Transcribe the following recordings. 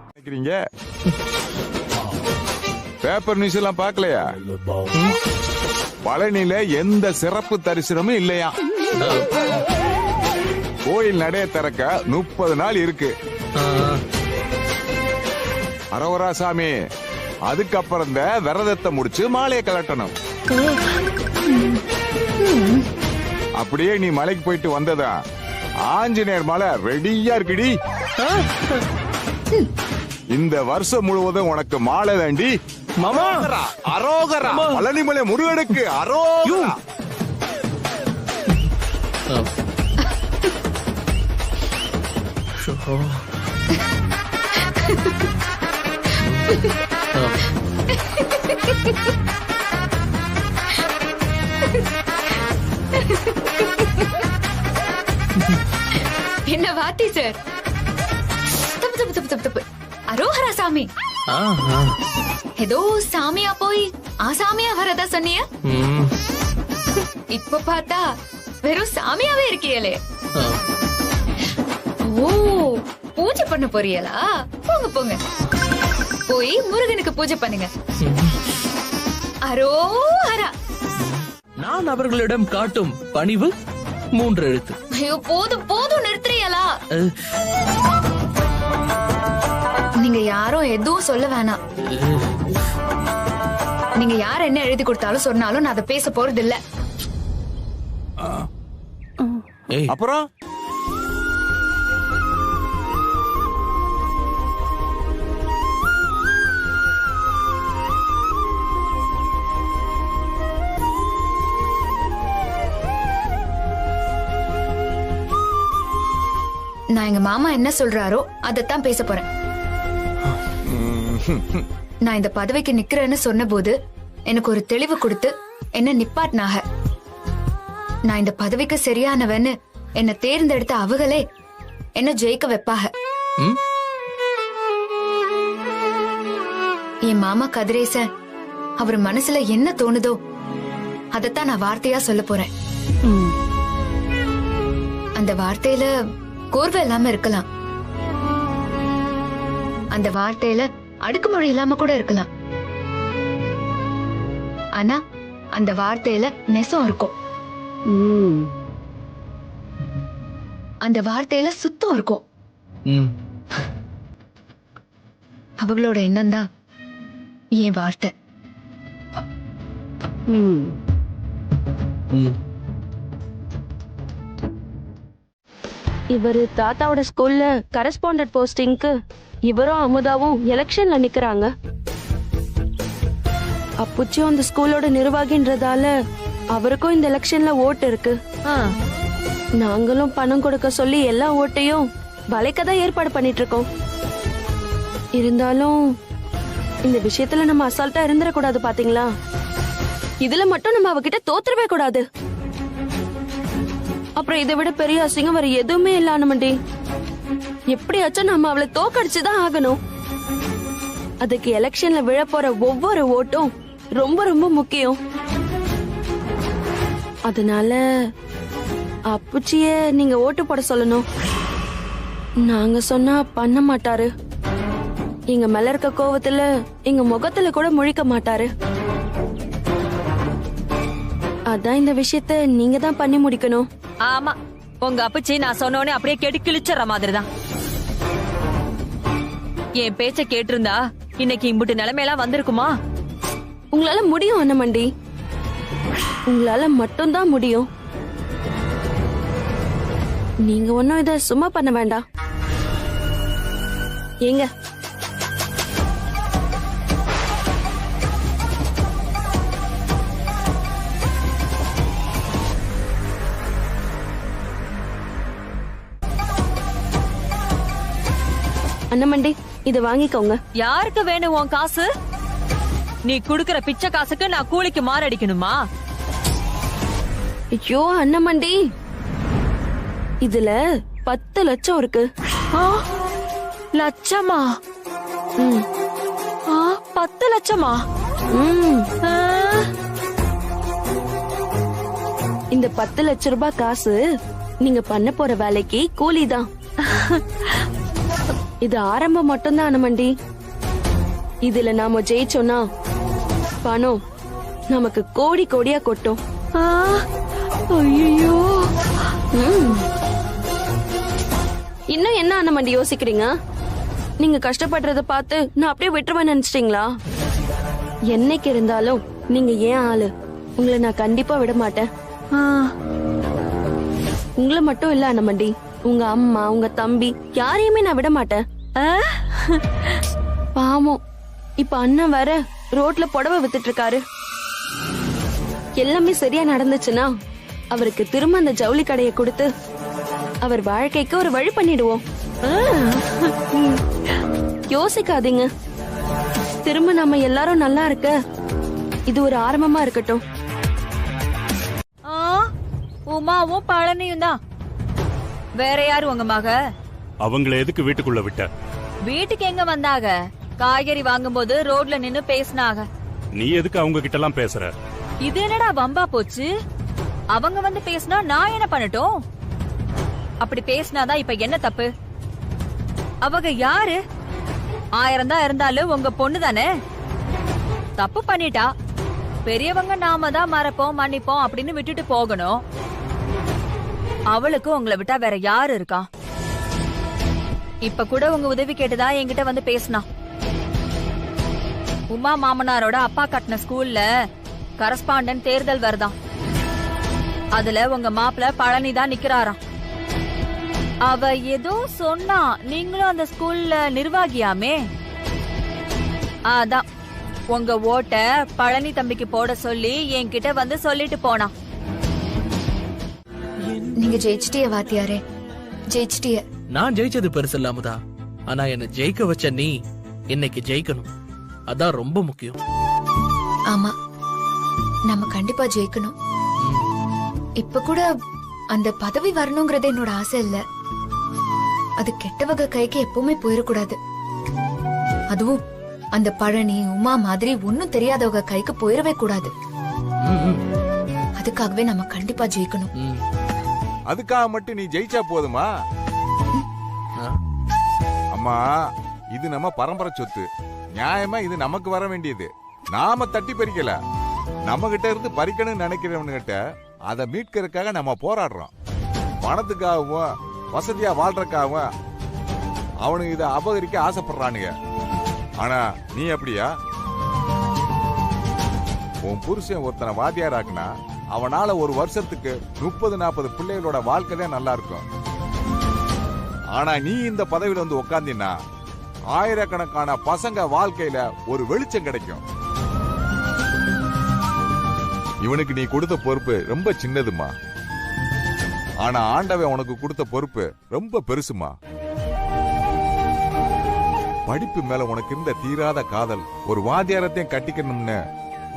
நினைக்கிறீங்க? Paper news எல்லாம் பார்க்கலையா? பழனியில எந்த சிறப்பு தரிசனமும் இல்லையா? கோயில் நடைய திறக்க 30 நாள் இருக்கு. அரோகரா சாமி, அதுக்கப்புறம் இந்த விரதத்தை முடிச்சு மாலையை கலட்டணும். அப்படியே நீ மலைக்கு போயிட்டு வந்ததா ஆஞ்சநேயர் மலை ரெடியா இருக்குடி. இந்த வருஷம் முழுவதும் உனக்கு மாலை தாண்டி. மாமா அரோகரா, பழனிமலை முருகனுக்கு அரோகரா. என்ன வாத்தி சார்? தப்பு தப்பு தப்பு தப்பு தப்பு. அரோகரா சாமி. ஏதோ சாமியா போய் ஆசாமியா வரதா சொன்னிய? இப்ப பார்த்தா வெறும் சாமியாவே இருக்கியலே. ஓ, பூஜை பண்ண போறீங்களா? போங்க போங்க, போய் முருகனுக்கு பூஜை பண்ணுங்க. அரோகரா. நான் அவர்களிடம் காட்டும் பணிவு 3 எழுத்து. ஐயோ, போதும் போதும், நிறுத்துறீங்களா? நீங்க யாரும் எதுவும் சொல்ல வேணாம். நீங்க யார் என்ன எழுதி கொடுத்தாலும் சொன்னாலும் நான் அதை பேச போறது இல்ல. அப்புறம் நான் எங்க மாமா என்ன சொல்றாரோ அதத்தான் பேச போறேன். நான் இந்த பதவிக்கு நிக்கிறேன்னு சொன்ன போது எனக்கு ஒரு தெளிவு கொடுத்து என்ன நிப்பாட்டினாக. நான் இந்த பதவிக்கு சரியானவன்னு என்ன தேர்ந்தெடுத்த அவங்களே என்ன ஜெயிக்க வைப்பாக. என் மாமா கதிரேசன் அவர் மனசுல என்ன தோணுதோ அதத்தான் நான் வார்த்தையா சொல்ல போறேன். அந்த வார்த்தையில கோர்வை இல்லாம இருக்கலாம், அந்த வார்த்தையில அடுக்குமொழி இல்லாம கூட இருக்கலாம். ஆனா அந்த வார்த்தையில நெசம் இருக்கும், அந்த வார்த்தையில சுத்தம் இருக்கும். அவங்களோட எண்ணம் தான் என் வார்த்தை. இவரு தாத்தாவோட ஸ்கூல்ல கரஸ்பாண்டன்ட் போஸ்டிங்க்கு இவரும் அமுதாவும் எலெக்ஷன்ல நிக்கிறாங்க. அப்புச்சியும் அந்த ஸ்கூலோட நிர்வாகின்றதால அவருக்கும் இந்த எலெக்ஷன்ல ஓட்டு இருக்கு. நாங்களும் பணம் கொடுக்க சொல்லி எல்லா ஓட்டையும் வளைக்கதான் ஏற்பாடு பண்ணிட்டு இருக்கோம். இருந்தாலும் இந்த விஷயத்துல நம்ம அசால்ட்டா இருந்துடக்கூடாது பாத்தீங்களா? இதுல மட்டும் நம்ம அவகிட்ட தோத்துறவே கூடாது. அப்புறம் இதை விட பெரிய அசிங்கம் வேற எதுவுமே இல்ல அனுமண்டி. எப்படியாச்சும் நம்ம அவளை தோக்கடிச்சுதான் ஆகணும். அதுக்கு எலெக்ஷன்ல விழ போற ஒவ்வொரு ஓட்டும் ரொம்ப ரொம்ப முக்கியம். அதனால அப்புச்சிய நீங்க ஓட்டு போட சொல்லணும். நாங்க சொன்னா பண்ண மாட்டாரு. எங்க மேல இருக்க கோவத்துல எங்க முகத்துல கூட முழிக்க மாட்டாரு. அதான் இந்த விஷயத்த நீங்க தான் பண்ணி முடிக்கணும். ஆமா, உங்க அப்பச்சி நான் சொன்னோனே அப்படியே கேட்டு கிழிச்சற மாதிரிதான். என் பேச்ச கேட்டிருந்தா இன்னைக்கு இம்புட்டு நிலைமையெல்லாம் வந்திருக்குமா? உங்களால முடியும் அண்ணமண்டி, உங்களால மட்டும்தான் முடியும். நீங்க ஒன்னும் இத சும்மா பண்ண வேண்டாம். ஏங்க அண்ணமண்டி, இத வாங்கிக்கோங்க. யாருக்கு வேணும் உன் காசு? நீ குடுக்கற பிச்சை காசுக்கு நான் கூலிக்கு மாரடிக்கணுமா? ஐயோ அண்ணமண்டி, இதுல 10 லட்சம் இருக்கு. லட்சமா? 10 லட்சமா? இந்த 10 லட்சம் ரூபாய் காசு நீங்க பண்ண போற வேலைக்கு கூலிதான். இது ஆரம்பம் மட்டும்தான் அனுமண்டி. இதுல நாம ஜெயிச்சோம்னா பணம் நமக்கு கோடி கோடியா கொட்டும். ஐயோ, இன்னும் என்ன அனுமண்டி யோசிக்கிறீங்க? நீங்க கஷ்டப்படுறத பார்த்து நான் அப்படியே விட்டுருவேன் நினைச்சிட்டீங்களா? என்னைக்கு இருந்தாலும் நீங்க ஏன் ஆளு. உங்களை நான் கண்டிப்பா விட மாட்டேன். உங்களை மட்டும் இல்ல அனுமண்டி, உங்க அம்மா உங்க தம்பி யாரையுமே நான் விட மாட்டேன். பாவம், இப்ப அண்ணன் வேற ரோட்ல புடவை வித்துட்டு இருக்காரு. எல்லாமே சரியா நடந்துச்சுன்னா அவருக்கு திரும்ப அந்த ஜவுளி கடையை கொடுத்து அவர் வாழ்க்கைக்கு ஒரு வழி பண்ணிடுவோம். யோசிக்காதீங்க. திரும்ப நாம எல்லாரும் நல்லா இருக்க இது ஒரு ஆரம்பமா இருக்கட்டும். உமாவும் பழனியும் தான். வேற யாரு உங்க மக? அவங்கள எதுக்கு வீட்டுக்குள்ள விட்ட? வீட்டுக்கு எங்க வந்தாக? காய்கறி வாங்கும்போது ரோட்ல நின்னு பேசினாக. நீ எதுக்கு அவங்க கிட்ட எல்லாம் பேசுற? இது என்னடா வம்பா போச்சு? அவங்க வந்து பேசினா நான் என்ன பண்ணட்டும்? அப்படி பேசினாதான் இப்ப என்ன தப்பு? அவங்க யாரு? 1000 தான் இருந்தாலும் உங்க பொண்ணு தானே. தப்பு பண்ணிட்டா. பெரியவங்க நாம தான் மறப்போம் மன்னிப்போம் அப்படின்னு விட்டுட்டு போகணும். அவளுக்கு உங்களை விட்டா வேற யாரு இருக்கா? இப்ப கூட உங்க உதவி கேட்டுதா என்கிட்ட வந்து பேசினா. உமா மாமனாரோட அப்பா கட்டின ஸ்கூல்ல கரஸ்பாண்டன்ட் தேர்தல் வருதாம். அதுல உங்க மாப்பிள்ள பழனி தான் நிக்கிறாராம். அவ ஏதோ சொன்னா, நீங்களும் அந்த ஸ்கூல்ல நிர்வாகியாமே. அதான் உங்க ஓட்ட பழனி தம்பிக்கு போட சொல்லி என்கிட்ட வந்து சொல்லிட்டு போனா. நீங்க ஜெயிச்சிட்டிய வாத்தியாரே, ஜெயிச்சிட்டிய. நான் ஜெயிச்சது பெருசு இல்லாமதா, ஆனா என்ன ஜெயிக்க வச்ச நீ இன்னைக்கு ஜெயிக்கணும். அதான் ரொம்ப முக்கியம். ஆமா, நம்ம கண்டிப்பா ஜெயிக்கணும். இப்ப கூட அந்த பதவி வரணுங்கிறது என்னோட ஆசை இல்ல. அது கெட்டவங்க கைக்கு எப்பவுமே போயிடக்கூடாது. அதுவும் அந்த பழனி உமா மாதிரி ஒன்னும் தெரியாதவங்க கைக்கு போயிடவே கூடாது. அதுக்காகவே நம்ம கண்டிப்பா ஜெயிக்கணும். அதுக்காக மட்டும் நீ ஜெயிச்சா போதுமா? அம்மா, இது நம்ம பரம்பரை சொத்து. நியாயமா இது நமக்கு வர வேண்டியது. நாம தட்டி பறிக்கல. நம்ம கிட்ட இருந்து பறிக்கணும்னு நினைக்கிறவனுகிட்ட அதை மீட்கிறதுக்காக நம்ம போராடுறோம். பணத்துக்காகவும் வசதியா வாழ்றதுக்காகவும் அவனுக்கு இதை அபகரிக்க ஆசைப்படுறானுங்க. ஆனா நீ அப்படியா? உன் புருஷன் ஒருத்தனை வாத்தியாராக்குனா அவனால ஒரு வருஷத்துக்கு 30-40 பிள்ளைகளோட வாழ்க்கை தான் நல்லா இருக்கும். ஆனா நீ இந்த பதவியில வந்து உட்கார்ந்தீன்னா ஆயிரக்கணக்கான பசங்க வாழ்க்கையில ஒரு வெளிச்சம் கிடைக்கும். இவனுக்கு நீ கொடுத்த பொறுப்பு ரொம்ப சின்னதுமா. ஆனா ஆண்டவன் உனக்கு கொடுத்த பொறுப்பு ரொம்ப பெருசுமா. படிப்பு மேல உனக்கு இருந்த தீராத காதல், ஒரு வாத்தியாரத்தையும் கட்டிக்கணும்னு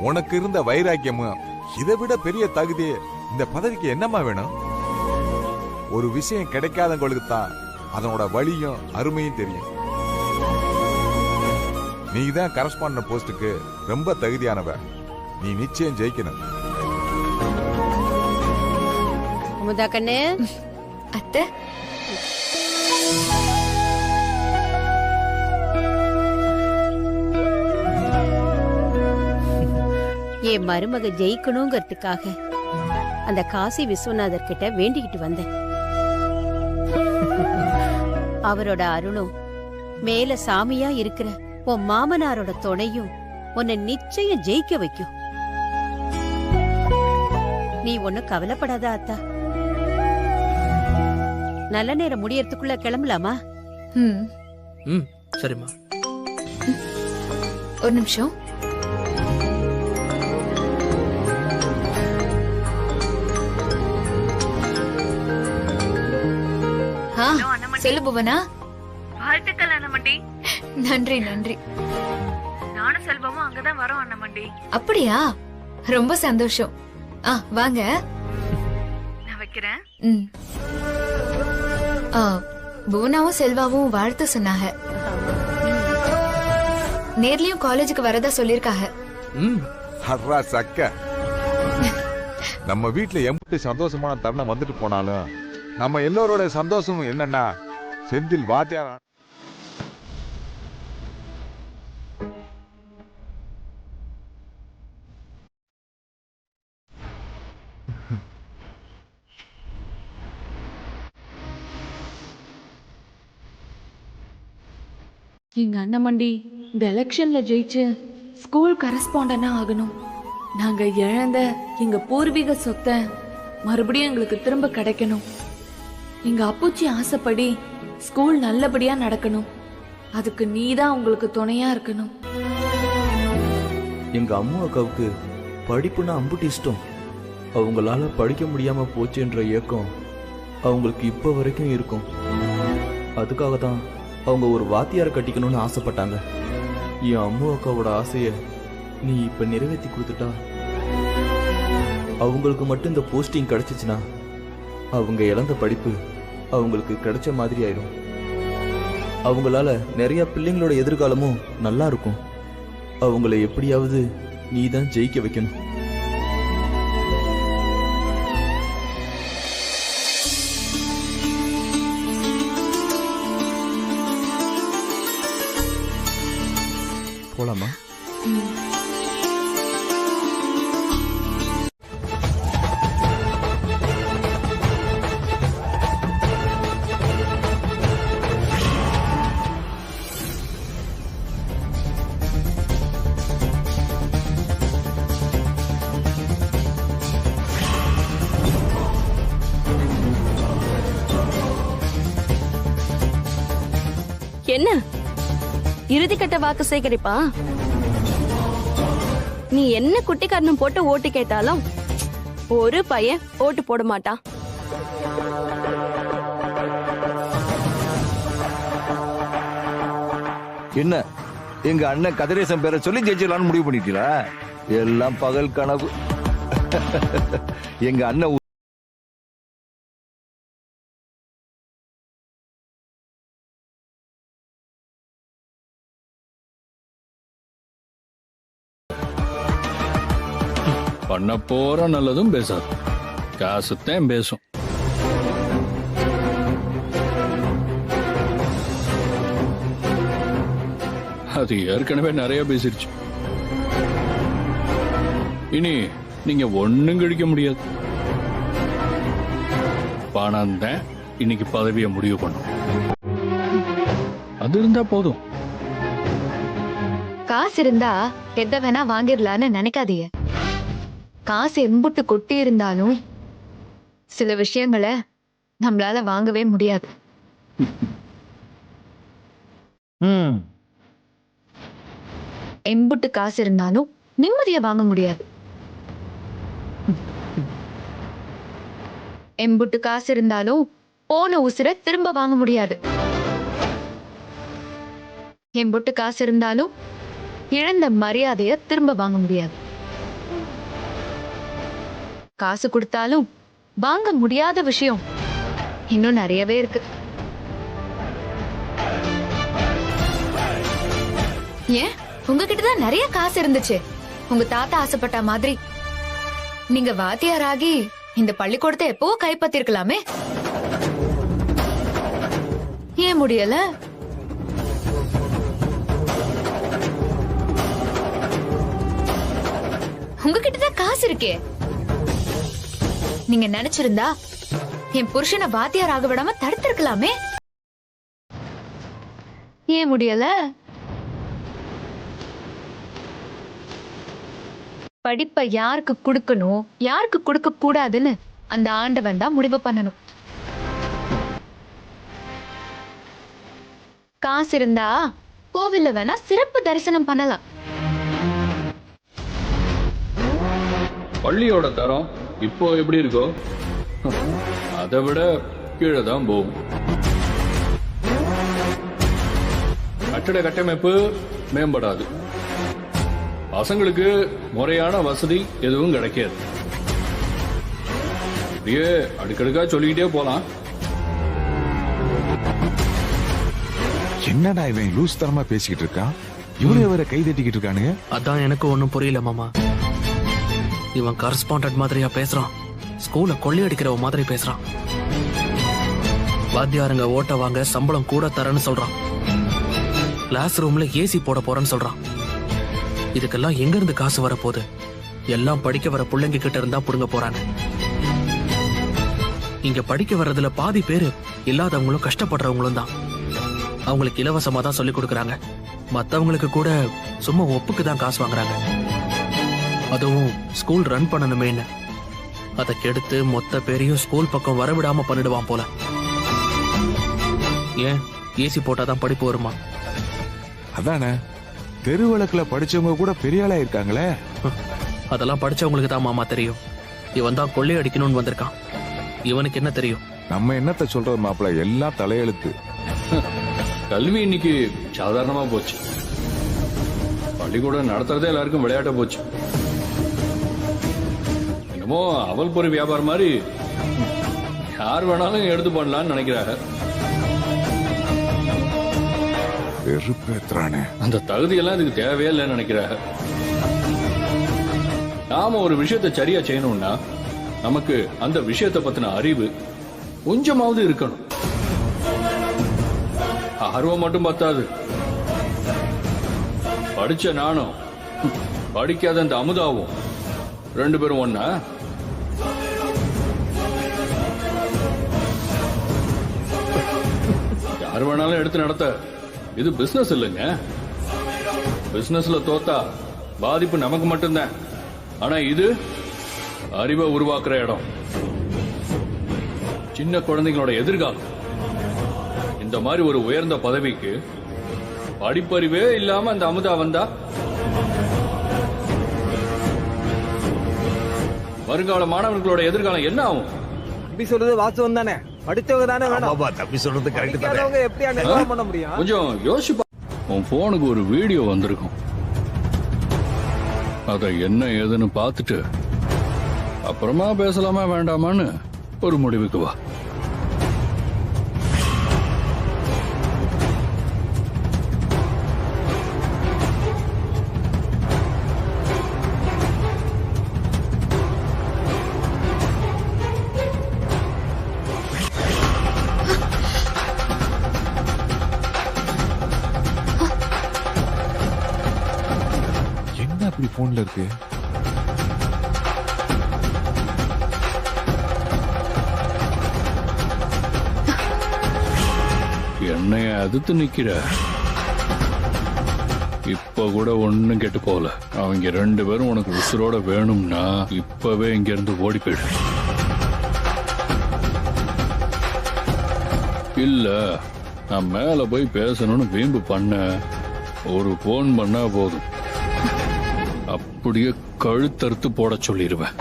உனக்கு இருந்த வைராக்கியமும், இதை விட பெரிய தகுதி இந்த பதவிக்கு என்னமா வேணும்? ஒரு விஷயம் கிடைக்காதவங்களுக்கு தான் அதனோட வலியும் அருமையும் தெரியும். நீ தான் கரஸ்பாண்டன்ட் போஸ்டுக்கு ரொம்ப தகுதியானவ. நீ நிச்சயம் ஜெயிக்கணும். அமுதா கண்ணு. அத்தை, என் மருமக ஜெயிக்கணுங்கிறதுக்காக அந்த காசி விஸ்வநாதர் கிட்ட வேண்டிக்கிட்டு வந்தேன். அவரோட அருளும் மேல சாமியா இருக்கிற உன் மாமனாரோட துணையும் உன்னை நிச்சயம் ஜெயிக்க வைக்கும். நீ ஒன்னும் கவலைப்படாத அத்தா. நல்ல நேரம் முடியறதுக்குள்ள கிளம்பலாமா? சரிம்மா. ஒரு நிமிஷம். சொல்லு புவனா. வாழ்த்துக்கள் அண்ணமண்டி. நன்றி நன்றி. நானும் செல்வமும் அங்கதான் வரோம் அண்ணமண்டி. அப்படியா? ரொம்ப சந்தோஷம். வாங்க. நான் வைக்கிறேன். புவனாவும் செல்வாவும் வாழ்த்து சொன்னாங்க. நேர்லயும் காலேஜுக்கு வரதா சொல்லிருக்காங்க. சக்க நம்ம வீட்டுல எம்பிட்டு சந்தோஷமான தருணம் வந்துட்டு போனாலும் நம்ம எல்லோரோட சந்தோஷமும் என்னன்னா செந்தில் வாத்தியார் எங்க அண்ணன் மண்டி இந்த எலெக்ஷன்ல ஜெயிச்சு ஸ்கூல் கரஸ்பாண்டனா ஆகணும். நாங்க இழந்த எங்க பூர்வீக சொத்தை மறுபடியும் எங்களுக்கு திரும்ப கிடைக்கணும். எங்க அப்புச்சி ஆசைப்படி ஸ்கூல் நல்லபடியா நடக்கணும். அதுக்கு நீதான் உங்களுக்கு துணையா இருக்கணும். எங்க அம்மா அக்காவுக்கு படிப்புனா அம்புட்டு இஷ்டம். அவங்களால படிக்க முடியாம போச்சுன்ற ஏக்கம் அவங்களுக்கு இப்ப வரைக்கும் இருக்கும். அதுக்காக தான் அவங்க ஒரு வாத்தியாரை கட்டிக்கணும்னு ஆசைப்பட்டாங்க. என் அம்மா அக்காவோட ஆசைய நீ இப்ப நிறைவேற்றி கொடுத்துட்டா அவங்களுக்கு மட்டும் இந்த போஸ்டிங் கிடைச்சிச்சுன்னா அவங்க இழந்த படிப்பு அவங்களுக்கு கிடைச்ச மாதிரி ஆயிடும். அவங்களால நிறைய பிள்ளைங்களோட எதிர்காலமும் நல்லா இருக்கும். அவங்கள எப்படியாவது நீ தான் ஜெயிக்க வைக்கணும். போலாமா? என்ன இறுதிக்கட்ட வாக்கு சேகரிப்பா? நீ என்ன குட்டிக்காரனும் போட்டு ஓட்டு கேட்டாலும் ஒரு பையன் ஓட்டு போட மாட்டான். என்ன எங்க அண்ணன் கதிரேசன் பேரை சொல்லி ஜெயிச்சிடலான்னு முடிவு பண்ணிட்டீங்களா? எல்லாம் பகல் கனவு. எங்க அண்ணன் பண்ண போற நல்லதும் பேசாது, காசுத்தான் பேசும். அது ஏற்கனவே நிறைய பேசிருச்சு. இனி நீங்க ஒண்ணும் கழிக்க முடியாது. பணம் தான் இன்னைக்கு பதவியை முடிவு பண்ணும். அது இருந்தா போதும். காசு இருந்தா எதை வேணா வாங்கிடலான்னு நினைக்காதீங்க. காசு எம்புட்டு கொட்டி இருந்தாலும் சில விஷயங்களை நம்மளால வாங்கவே முடியாது. எம்புட்டு காசு இருந்தாலும் நிம்மதியை வாங்க முடியாது. எம்புட்டு காசு இருந்தாலும் போன உசுரை திரும்ப வாங்க முடியாது. எம்புட்டு காசு இருந்தாலும் இழந்த மரியாதைய திரும்ப வாங்க முடியாது. காசு கொடுத்தாலும் வாங்க முடியாத விஷயம் இன்னும் நிறையவே இருக்கு. ஏன் உங்ககிட்டதான் நிறைய காசு இருந்துச்சு. உங்க தாத்தா ஆசைப்பட்ட மாதிரி நீங்க வாத்தியாராகி இந்த பள்ளிக்கூடத்தை எப்போ கைப்பற்றிருக்கலாமே. ஏன் முடியல? உங்ககிட்டதான் காசு இருக்கே. நீங்க நினைச்சிருந்தா என் புருஷனை வாத்தியார் ஆக விடாம தடுத்திருக்கலாமே. ஏன் முடியல? படிப்பை யாருக்கு கொடுக்கணும் யாருக்கு கொடுக்க கூடாதுன்னு அந்த ஆண்டவன் தான் முடிவு பண்ணணும். காசு இருந்தா கோவில்ல வேணா சிறப்பு தரிசனம் பண்ணலாம். பள்ளியோட தரம் இப்போ எப்படி இருக்கோ அதை விட கீழே தான் போகும். கட்டட கட்டமைப்பு மேம்படாது. பசங்களுக்கு முறையான வசதி எதுவும் கிடைக்காது. இப்படியே அடுக்கடுக்கா சொல்லிக்கிட்டே போலாம். என்னடா இவன் லூஸ் தரமா பேசிக்கிட்டு இருக்கான்? இவனே வேற கை தட்டிக்கிட்டு இருக்கானுங்க. அதான் எனக்கு ஒன்னும் புரியல மாமா. இவன் கரஸ்பாண்டன்ட் மாதிரியா பேசுறான், ஸ்கூல கொள்ளையடிக்கிறவ மாதிரி பேசுறான். வாத்தியாருங்க ஓட்ட வாங்க சம்பளம் கூட தரேன்னு சொல்றான். கிளாஸ் ரூம்ல ஏசி போட போறேன்னு சொல்றான். இதுக்கெல்லாம் எங்க இருந்து காசு வரப்போகுது? எல்லாம் படிக்க வர பிள்ளைங்க கிட்ட இருந்தா புடுங்க போறாங்க. இங்க படிக்க வர்றதுல பாதி பேரு இல்லாதவங்களும் கஷ்டப்படுறவங்களும் தான். அவங்களுக்கு இலவசமா தான் சொல்லி கொடுக்கறாங்க. மத்தவங்களுக்கு கூட சும்மா ஒப்புக்கு தான் காசு வாங்குறாங்க. அதுவும் ஸ்கூல் ரன் பண்ணணுமேன்னு அதை கெடுத்து மொத்த பேரையும் ஸ்கூல் பக்கம் வரவிடாம பண்ணிடுவான் போல. ஏன் ஏசி போட்டாதான் படிப்பு வருமா? அதானே, தெருவிளக்குல படிச்சவங்க கூட பெரிய ஆளா இருக்காங்களே. அதெல்லாம் படிச்சவங்களுக்கு தான் மாமா தெரியும். இவன் தான் கொள்ளை அடிக்கணும்னு வந்திருக்கான். இவனுக்கு என்ன தெரியும்? நம்ம என்னத்த சொல்றது மாப்பிள்ள, எல்லாம் தலையெழுத்து. கல்வி இன்னைக்கு சாதாரணமா போச்சு. பள்ளிக்கூடம் நடத்துறதே எல்லாருக்கும் விளையாட்ட போச்சு. என்னமோ அவல் பொறி வியாபாரம் மாதிரி யார் வேணாலும் எடுத்து பண்ணலாம்னு நினைக்கிறாங்க. அந்த தகுதியெல்லாம் இதுக்கு தேவையே இல்லைன்னு நினைக்கிறாங்க. நாம ஒரு விஷயத்தை சரியா செய்யணும்னா நமக்கு அந்த விஷயத்தை பத்தின அறிவு கொஞ்சமாவது இருக்கணும். ஆர்வம் மட்டும் பத்தாது. படிச்ச நானும் படிக்காத அந்த அமுதாவும் ரெண்டு பேரும் ஒண்ணா? யார் வேணாலும் எடுத்து நடத்த. இது பிசினஸ் இல்லைங்க. பிசினஸ்ல தோத்தா பாதிப்பு நமக்கு மட்டும்தான். ஆனா இது அறிவை உருவாக்குற இடம். சின்ன குழந்தைங்களோட எதிர்காலம். இந்த மாதிரி ஒரு உயர்ந்த பதவிக்கு படிப்பறிவே இல்லாம அந்த அமுதா வந்தா வருங்கால மாணவர்களோட எதிர்காலம் என்ன ஆகும்? தம்பி சொல்றது வாஸ்தவம் தானே. படித்தவங்க தானே வேணும். தம்பி சொல்றது கரெக்ட் தானே. எப்படி நிர்வாகம் பண்ண முடியும்? கொஞ்சம் யோசிச்சு. உன் போனுக்கு ஒரு வீடியோ வந்திருக்கும். அத என்ன ஏதுன்னு பார்த்துட்டு அப்புறமா பேசலாமா வேண்டாமான்னு ஒரு முடிவுக்கு வா. அப்படி போன்ல இருக்கு. என்னைய அதிர்த்து நிக்கிற. இப்ப கூட ஒண்ணும் கெட்டு போகல. அவங்க ரெண்டு பேரும் உனக்கு உசுரோட வேணும்னா இப்பவே இங்க இருந்து ஓடி போயிடு. இல்ல நான் மேல போய் பேசணும்னு வீம்பு பண்ண ஒரு போன் பண்ணா போதும். அப்படியே கழுத்தறுத்து போட சொல்லிடுவேன்.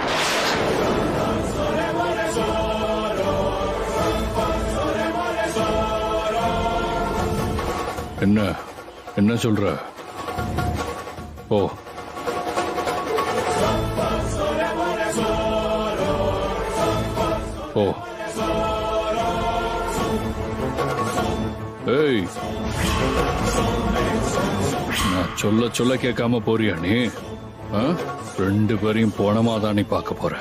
என்ன என்ன சொல்ற? ஓ ஓ ஏய், நான் சொல்ல சொல்ல கேட்காம போறியா நீ? ரெண்டு பேரையும் போனமாதான் நீ பார்க்க போற.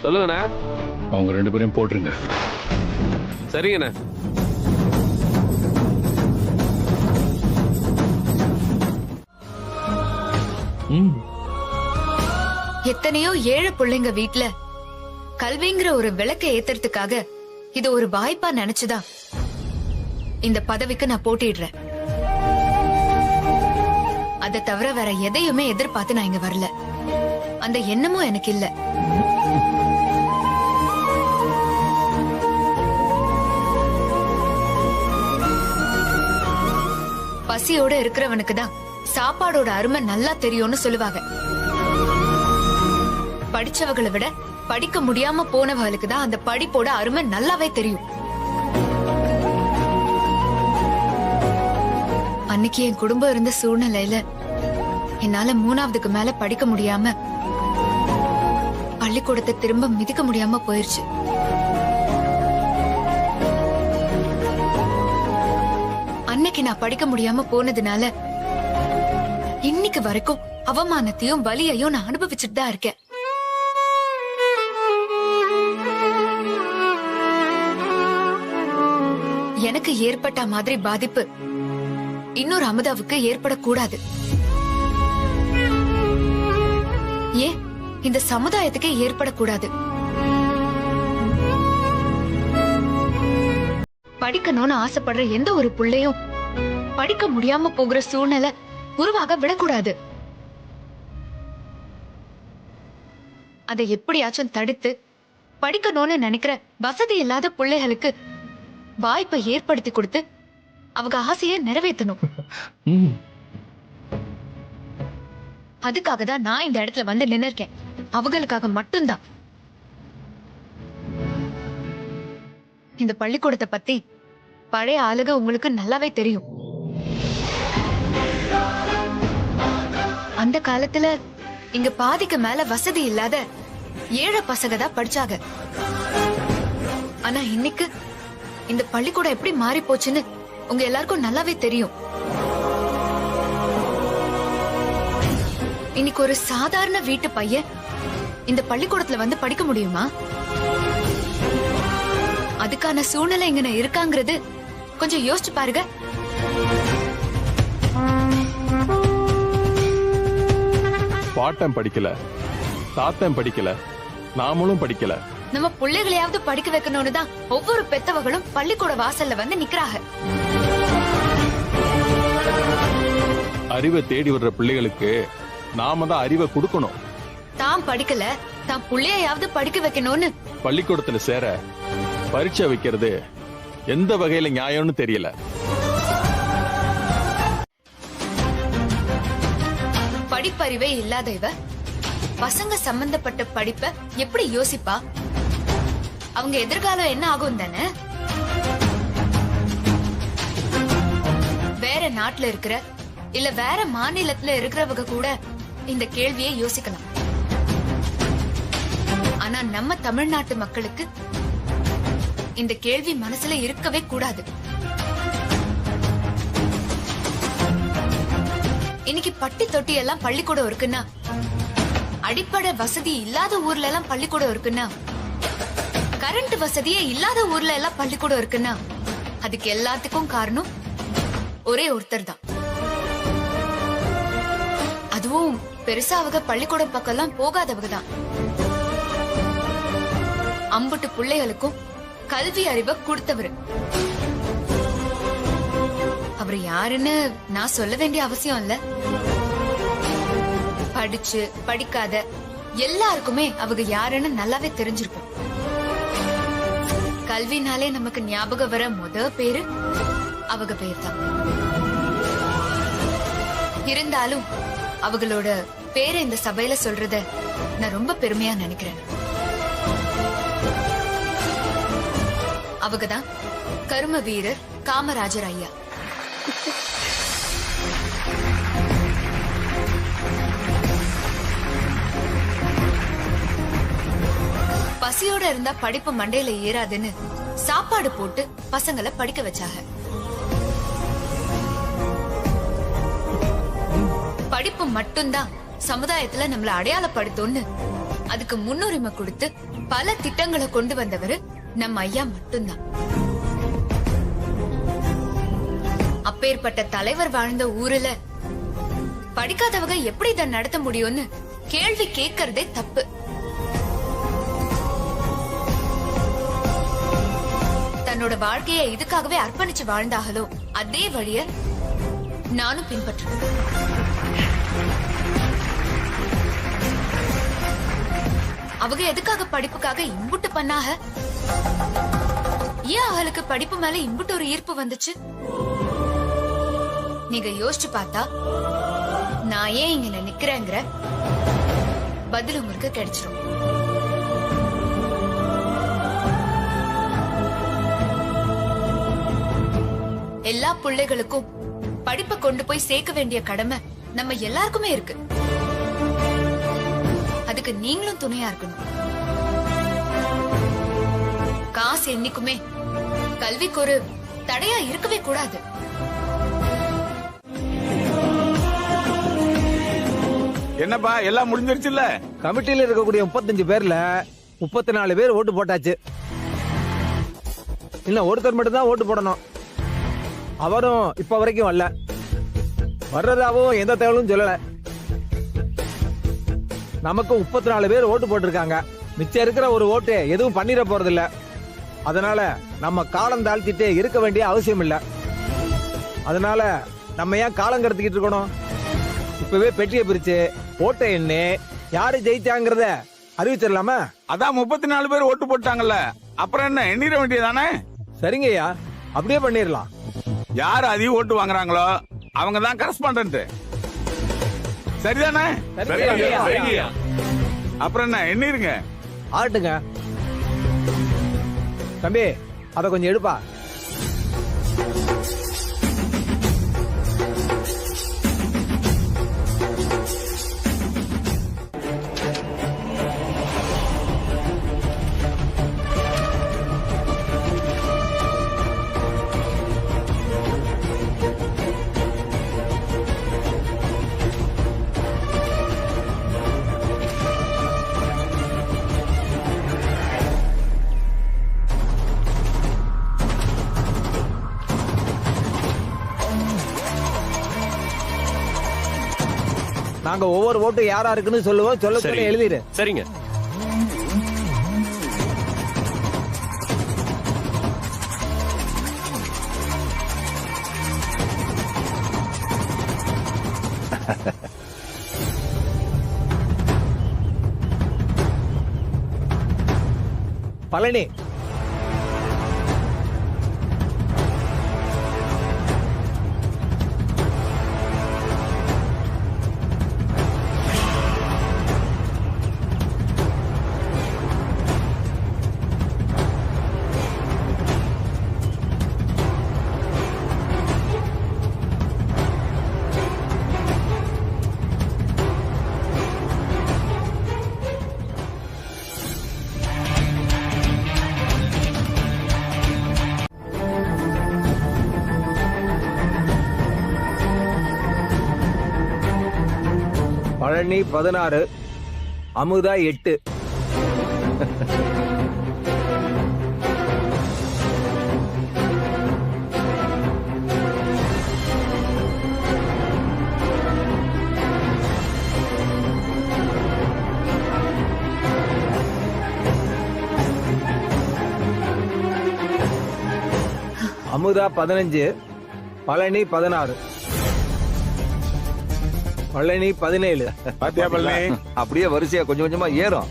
சொல்லுங்கண்ணா. அவங்க ரெண்டு பேரையும் போட்டுருங்க. சரிங்கண்ணா. எத்தனையோ ஏழை பிள்ளைங்க வீட்ல கல்விங்கிற ஒரு விளக்கை ஏத்துறதுக்காக இது ஒரு வாய்ப்பா நினைச்சுதான் இந்த பதவிக்கு நான் போட்டிடுறேன். அதை தவிர வேற எதையுமே எதிர்பார்த்து நான் இங்க வரல. அந்த எண்ணமும் எனக்கு இல்ல. பசியோட இருக்கிறவனுக்கு தான் சாப்பாடோட அருமை நல்லா தெரியும்னு சொல்லுவாங்க. படிச்சவங்களை விட படிக்க முடியாம போனவர்களுக்கு தான் அந்த படிப்போட அருமை நல்லாவே தெரியும். அன்னைக்கு என் குடும்பம் இருந்த சூழ்நிலையில என்னால 3வதுக்கு மேல படிக்க முடியாம பள்ளிக்கூடத்தை திரும்ப மிதிக்க முடியாம போயிருச்சு. அன்னைக்கு நான் படிக்க முடியாம போனதுனால இன்னைக்கு வரைக்கும் அவமானத்தையும் வலியையும் நான் அனுபவிச்சுட்டு தான் இருக்கேன். எனக்கு ஏற்பட்ட மாதிரி பாதிப்பு இன்னொரு அமுதாவுக்கு ஏற்படக்கூடாது. ஏன் இந்த சமுதாயத்துக்கே ஏற்படக்கூடாது. படிக்கணும்னு ஆசைப்படுற எந்த ஒரு புள்ளையும் படிக்க முடியாம போகிற சூழ்நிலை உருவாக விடக்கூடாது. அதை எப்படியாச்சும் தடுத்து படிக்கணும்னு நினைக்கிற வசதி இல்லாத பிள்ளைகளுக்கு வாய்ப்பை ஏற்படுத்தி கொடுத்து அவங்க ஆசையை நிறைவேற்றணும். அதுக்காக தான் நான் இந்த இடத்துல வந்து நின்னு இருக்கேன். அவங்களுக்காக மட்டும்தான். இந்த பள்ளிக்கூடத்தை பத்தி பழைய ஆளுக உங்களுக்கு நல்லாவே தெரியும். அந்த காலத்துல இங்க பாதிக்கு மேல வசதி இல்லாத ஏழை பசங்க தான் படிச்சாங்க. ஆனா இன்னைக்கு இந்த பள்ளிக்கூடம் எப்படி மாறி போச்சுன்னு உங்க எல்லாருக்கும் நல்லாவே தெரியும். இன்னைக்கு ஒரு சாதாரண வீட்டு பையன் இந்த பள்ளிக்கூடத்துல வந்து படிக்க முடியுமா? அதுக்கான சூழ்நிலை இங்க இருக்காங்கிறது கொஞ்சம் யோசிச்சு பாருங்க. பாட்டன் படிக்கல, தாத்தன் படிக்கல, நாமளும் படிக்கல. நம்ம பிள்ளைகளையாவது படிக்க வைக்கணும்னு தான் ஒவ்வொரு பெத்தவங்களும் பள்ளிக்கூட வாசல்ல வந்து நிக்கிறாங்க. அறிவை தேடி வர்ற பிள்ளைகளுக்கு நாம தான் அறிவை கொடுக்கணும். தான் படிக்கல, தான் பிள்ளையாவது படிக்க வைக்கணும்னு பள்ளிக்கூடத்துல சேர பரீட்சை வைக்கிறது எந்த வகையில நியாயம்னு தெரியல. படிப்பறிவே இல்லாத இவ பசங்க சம்பந்தப்பட்ட படிப்பை எப்படி யோசிப்பா? அவங்க எதிர்காலம் என்ன ஆகும் தானே? வேற நாட்டுல இருக்கிற இல்ல வேற மாநிலத்துல இருக்கிறவங்க கூட இந்த கேள்வியை யோசிக்கலாம். ஆனா நம்ம தமிழ்நாட்டு மக்களுக்கு இந்த கேள்வி மனசுல இருக்கவே கூடாது. இன்னைக்கு பட்டி தொட்டி எல்லாம் பள்ளிக்கூடம் இருக்குன்னா, அடிப்படை வசதி இல்லாத ஊர்ல எல்லாம் பள்ளிக்கூடம் இருக்குன்னா, கரண்ட் வசதியே இல்லாத ஊர்ல எல்லாம் பள்ளிக்கூடம் இருக்குன்னா, அதுக்கு எல்லாத்துக்கும் காரணம் ஒரே ஒருத்தர் தான். அதுவும் பெருசா அவங்க பள்ளிக்கூடம் பக்கம் எல்லாம் போகாதவங்க தான். அம்புட்டு பிள்ளைகளுக்கும் கல்வி அறிவை கொடுத்தவரு. அவர் யாருன்னு நான் சொல்ல வேண்டிய அவசியம் இல்ல. படிச்சு படிக்காத எல்லாருக்குமே அவங்க யாருன்னு நல்லாவே தெரிஞ்சிருக்கும். கல்வினாலே நமக்கு ஞாபகம் வர முத பேரு அவங்க பேர் தான். இருந்தாலும் அவங்களோட பேரை இந்த சபையில சொல்றத நான் ரொம்ப பெருமையா நினைக்கிறேன். அவங்கதான் கரும வீரர் காமராஜர் ஐயா. பசியோட இருந்தா படிப்பு மண்டையில ஏறாதுன்னு சாப்பாடு போட்டு பசங்களை படிக்க வச்சாங்க. படிப்பு மட்டும்தான் சமுதாயத்துல நம்மள அடையாளப்படுத்தும்னு அதுக்கு முன்னுரிமை கொடுத்து பல திட்டங்களை கொண்டு வந்தவர் நம்ம ஐயா மட்டும்தான். அப்பேற்பட்ட தலைவர் வாழ்ந்த ஊர்ல படிக்காதவங்க எப்படி இதை நடத்த முடியும்னு கேள்வி கேட்கறதே தப்பு. தன்னோட வாழ்க்கையை இதுக்காகவே அர்ப்பணிச்சு வாழ்ந்தாங்களோ அதே வழிய நானும் பின்பற்றுவேன். அவங்க எதுக்காக படிப்புக்காக இம்புட்டு பண்ணாக? ஏன் அவளுக்கு படிப்பு மேல இம்புட்டு ஒரு ஈர்ப்பு வந்துச்சு? நீங்க யோசிச்சு பார்த்தா நான் ஏன் இங்க நிக்கிறேங்கிற பதில் உங்களுக்கு கிடைச்சிடும். எல்லா பிள்ளைகளுக்கும் படிப்பை கொண்டு போய் சேர்க்க வேண்டிய கடமை நம்ம எல்லாருக்குமே இருக்கு. அதுக்கு நீங்களும் துணையா இருக்கணும். காசு என்னைக்குமே கல்விக்கு ஒரு தடையா இருக்கவே கூடாது. என்னப்பா எல்லாம் முடிஞ்சிருச்சுல்ல? கமிட்டியில இருக்கக்கூடிய 35 பேர்ல 34 பேர் ஓட்டு போட்டாச்சு. இன்னும் ஒருத்தர் மட்டும் தான் ஓட்டு போடணும். அவரும் இப்ப வரைக்கும் வரல. வர்றதாவும் எந்த தகவலும் சொல்லல. நமக்கு 34 பேர் ஓட்டு போட்டிருக்காங்க. மிச்சம் இருக்கிற ஒரு ஓட்டு எதுவும் பண்ணிட போறது இல்ல. அதனால நம்ம காலம் தாழ்த்திட்டு இருக்க வேண்டிய அவசியம் இல்ல. அதனால நம்ம ஏன் காலம் கடத்திக்கிட்டு இருக்கணும்? இப்பவே பெட்டியை பிரிச்சு ஓட்டை எண்ணி யாரு ஜெயிச்சாங்கிறத அறிவிச்சிடலாமா? அதான் 34 பேர் ஓட்டு போட்டாங்கல்ல, அப்புறம் என்ன எண்ணிட வேண்டியதானே? சரிங்கய்யா, அப்படியே பண்ணிடலாம். யார் அதிக ஓட்டு வாங்குறாங்களோ அவங்க தான் கரஸ்பாண்டன்ட். சரிதானே? அப்புறம் என்ன எண்ணிருங்க. ஆட்டுங்க தம்பி, அத கொஞ்சம் எடுப்பா. நாங்க ஒவ்வொரு ஓட்டு யாரா இருக்குன்னு சொல்லுவோம். சொல்ல எழுதிடு. சரிங்க. பழனி, பழனி 16, அமுதா 8. அமுதா 15, பழனி 16, பழனி 17. பாத்தியா பழனி? அப்படியே வரிசையா கொஞ்சம் கொஞ்சமா ஏறும்.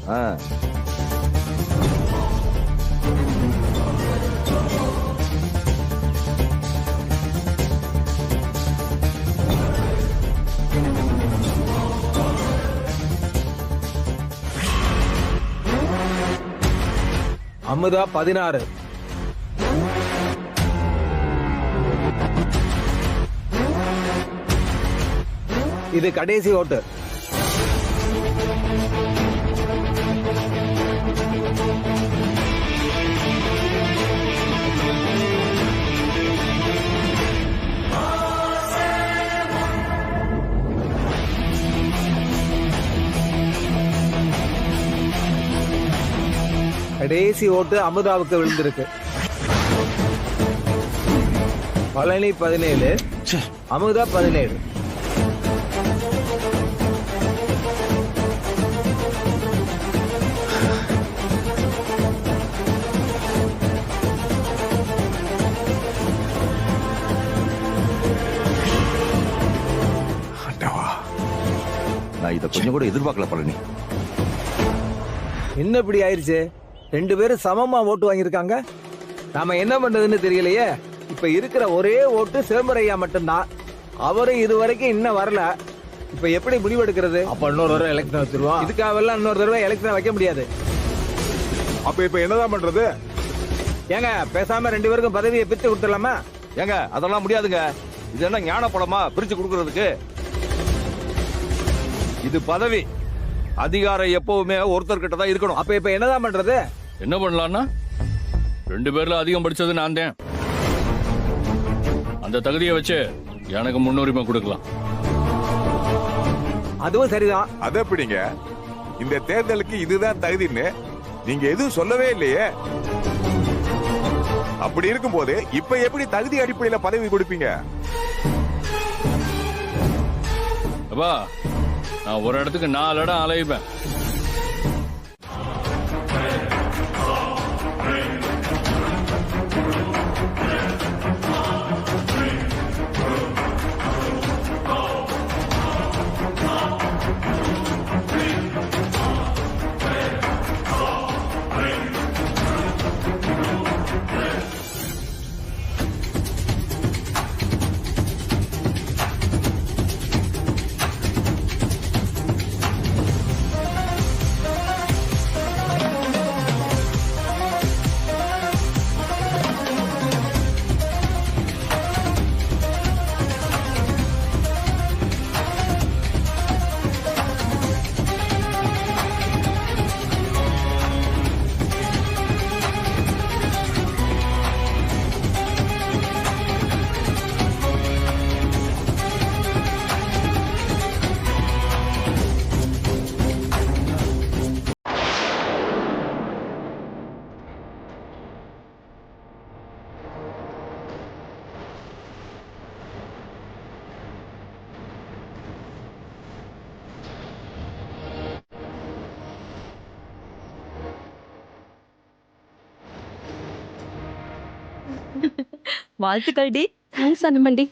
அமுதா 16. இது கடைசி ஓட்டு. கடைசி ஓட்டு அமுதாவுக்கு விழுந்திருக்கு. பழனி 17, அமுதா 17. கொஞ்சம் கூட எதிர்பார்க்கல பழனி. என்ன இப்படி ஆயிருச்சு? 2 பேரும் சமமா ஓட்டு வாங்கியிருக்காங்க. நாம என்ன பண்றதுன்னு தெரியலையே. இப்ப இருக்கிற ஒரே ஓட்டு சிதம்பரையா மட்டும்தான். அவரும் இதுவரைக்கும் இன்னும் வரல. இப்ப எப்படி முடிவெடுக்கிறது? அப்ப இன்னொரு தடவை எலெக்ஷன் வச்சிருவோம். இதுக்காகலாம் இன்னொரு தடவை எலெக்ஷன் வைக்க முடியாது. அப்ப இப்ப என்னதான் பண்றது? ஏங்க பேசாம 2 பேருக்கும் பதவியை பிரித்து கொடுத்துடலாமா? ஏங்க அதெல்லாம் முடியாதுங்க. இது என்ன ஞான பழமா பிரிச்சு கொடுக்கறதுக்கு? இது பதவி. அதிகாரம் எப்பவுமே ஒருத்தர்கிட்ட தான் இருக்கணும். அப்ப இப்ப என்னதான் பண்றது? என்ன பண்ணலாம்னா 2 பேர்ல அதிகம் படிச்சது நான் தான். அந்த தகுதியை வச்சு எனக்கு முன்னுரிமை கொடுக்கலாம். அதுவும் சரிதான். அது எப்படிங்க? இந்த தேர்தலுக்கு இதுதான் தகுதின்னு நீங்க எதுவும் சொல்லவே இல்லையே. அப்படி இருக்கும்போது இப்ப எப்படி தகுதி அடிப்படையில பதவி கொடுப்பீங்க? அப்பா, நான் ஒரு இடத்துக்கு 4 இடம் அலைவேன். வாழ்த்துக்கள் டி. தேங்க்ஸ் அண்ணமண்டி.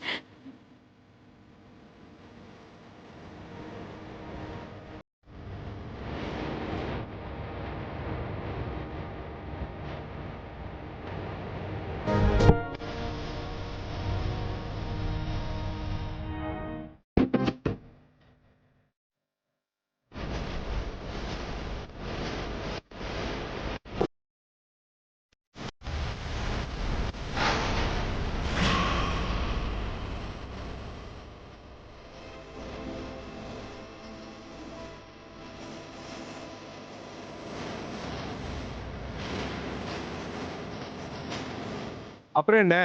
அப்புறம் என்ன,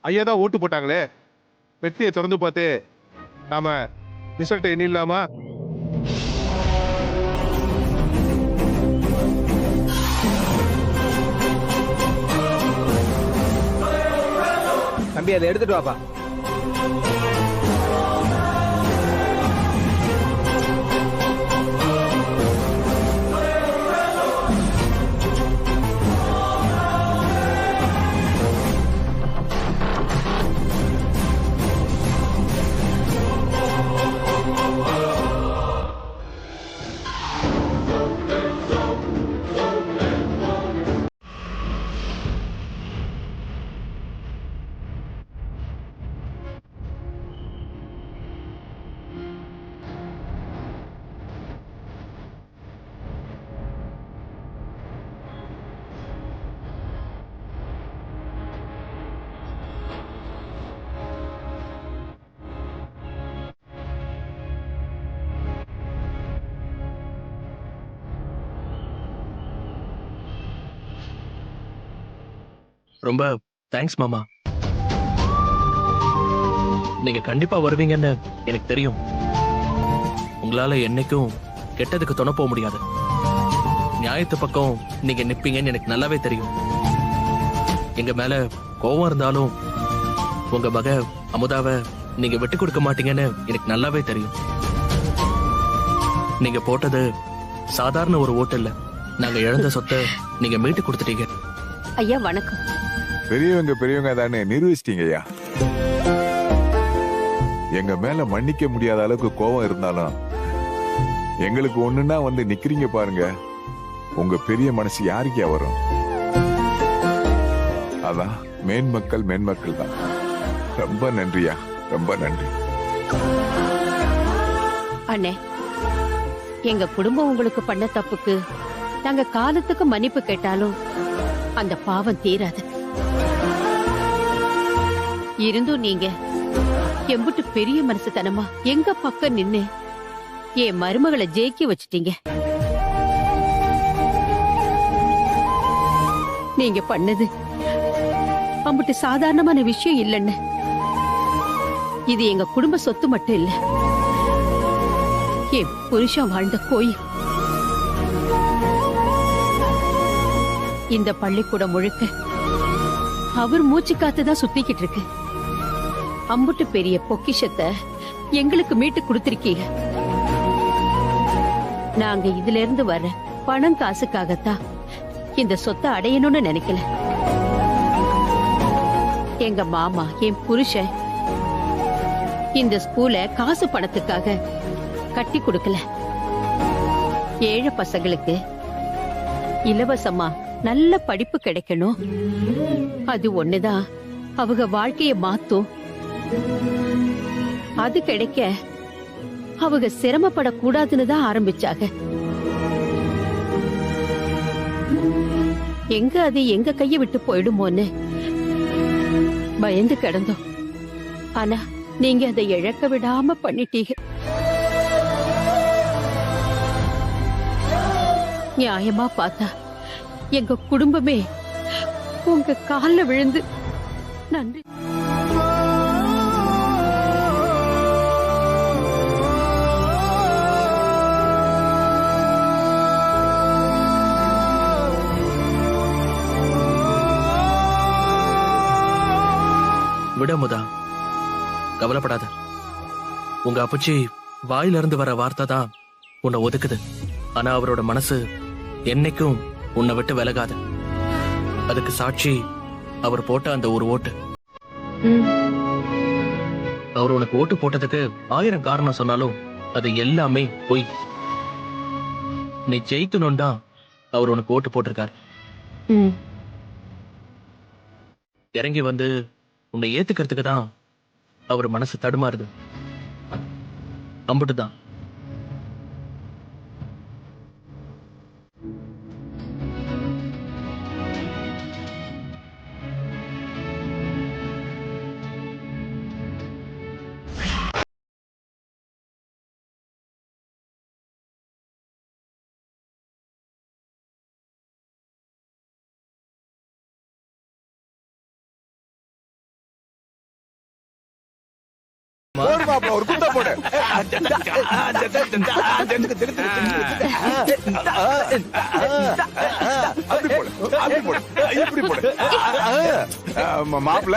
ஐயா தான் ஓட்டு போட்டாங்களே, பெட்டியை திறந்து பார்த்து நாம ரிசல்ட் எண்ணிடலாமா? தம்பி அதை எடுத்துட்டு வாப்பா. ரொம்ப தேங்க்ஸ் மாமா. நீங்க கண்டிப்பா வருவீங்கன்னு எனக்கு தெரியும். உங்களால என்னைக்கும் கெட்டதுக்கு துணை போக முடியாது. நியாயத்து பக்கம் நீங்க நிப்பீங்கன்னு எனக்கு நல்லாவே தெரியும். எங்க மேல கோவம் இருந்தாலும் உங்க மக அமுதாவை நீங்க விட்டு கொடுக்க மாட்டீங்கன்னு எனக்கு நல்லாவே தெரியும். நீங்க போட்டது சாதாரண ஒரு ஓட்டு இல்ல. நாங்க இழந்த சொத்தை நீங்க மீட்டு கொடுத்துட்டீங்க. ஐயா வணக்கம். பெரியவங்க தானே நிரூபிச்சிட்டீங்க ஐயா. எங்க மேல மன்னிக்க முடியாத அளவுக்கு கோபம் இருந்தாலும் எங்களுக்கு ஒண்ணுன்னா வந்து நிக்கிறீங்க பாருங்க. உங்க பெரிய மனசு யாருக்கே வரும்? அதான் மேன்மக்கள் தான். ரொம்ப நன்றியா, ரொம்ப நன்றி. அண்ணே, எங்க குடும்பம் உங்களுக்கு பண்ண தப்புக்கு நாங்க காலத்துக்கு மன்னிப்பு கேட்டாலும் அந்த பாவம் தீராது. இருந்தும் நீங்க எம்புட்டு பெரிய மனசுத்தனமா எங்க பக்கம் நின்னு என் மருமகளை ஜெயிக்க வச்சிட்டீங்க. நீங்க பண்ணது அம்புட்டு சாதாரணமான விஷயம் இல்லைன்னு. இது எங்க குடும்ப சொத்து மட்டும் இல்ல, என் புருஷன் வாழ்ந்த கோயில். இந்த பள்ளிக்கூடம் முழுக்க அவர் மூச்சு காத்துதான் சுத்திக்கிட்டு இருக்கு. அம்புட்டு பெரிய பொக்கிஷத்தை எங்களுக்கு மீட்டு கொடுத்திருக்கீங்க. நாங்க இதுல இருந்து வர பணம் காசுக்காகத்தான் இந்த சொத்தை அடையணும்னு நினைக்கல. எங்க மாமா, என் புருஷன் இந்த ஸ்கூல காசு பணத்துக்காக கட்டி கொடுக்கல. ஏழை பசங்களுக்கு இலவசமா நல்ல படிப்பு கிடைக்கணும், அது ஒண்ணுதான் அவங்க வாழ்க்கைய மாத்தும். அது கிடைக்க அவங்க சிரமப்படக்கூடாதுன்னு தான் ஆரம்பிச்சாங்க. எங்க அது எங்க கைய விட்டு போயிடுமோன்னு பயந்து கிடந்தோம். ஆனா நீங்க அதை இழக்க விடாம பண்ணிட்டீங்க. நியாயமா பார்த்தா எங்க குடும்பமே உங்க கால்ல விழுந்து நன்றி. விடமுதா, கவலைப்படாத. உங்க அப்பச்சி வாயில இருந்து வர வார்த்தை தான் உன்னை ஒதுக்குது. ஆனா அவரோட மனசு என்னைக்கும் உன்னை விட்டு விலகாது. அதுக்கு சாட்சி அவர் போட்ட அந்த ஒரு ஓட்டு. அவர் உனக்கு ஓட்டு போட்டதுக்கு 1000 காரணம் சொன்னாலும் அது எல்லாமே பொய். நீ ஜெயிக்கணும் தான் அவர் உனக்கு ஓட்டு போட்டிருக்காரு. இறங்கி வந்து உன்னை ஏத்துக்கிறதுக்கு தான் அவர் மனசு தடுமாறுது. அம்புட்டுதான். போடு மாப்ள, ஒரு குத்த போடு. அப்படி போடு, அப்படி போடு, இப்படி போடு. மாப்ள,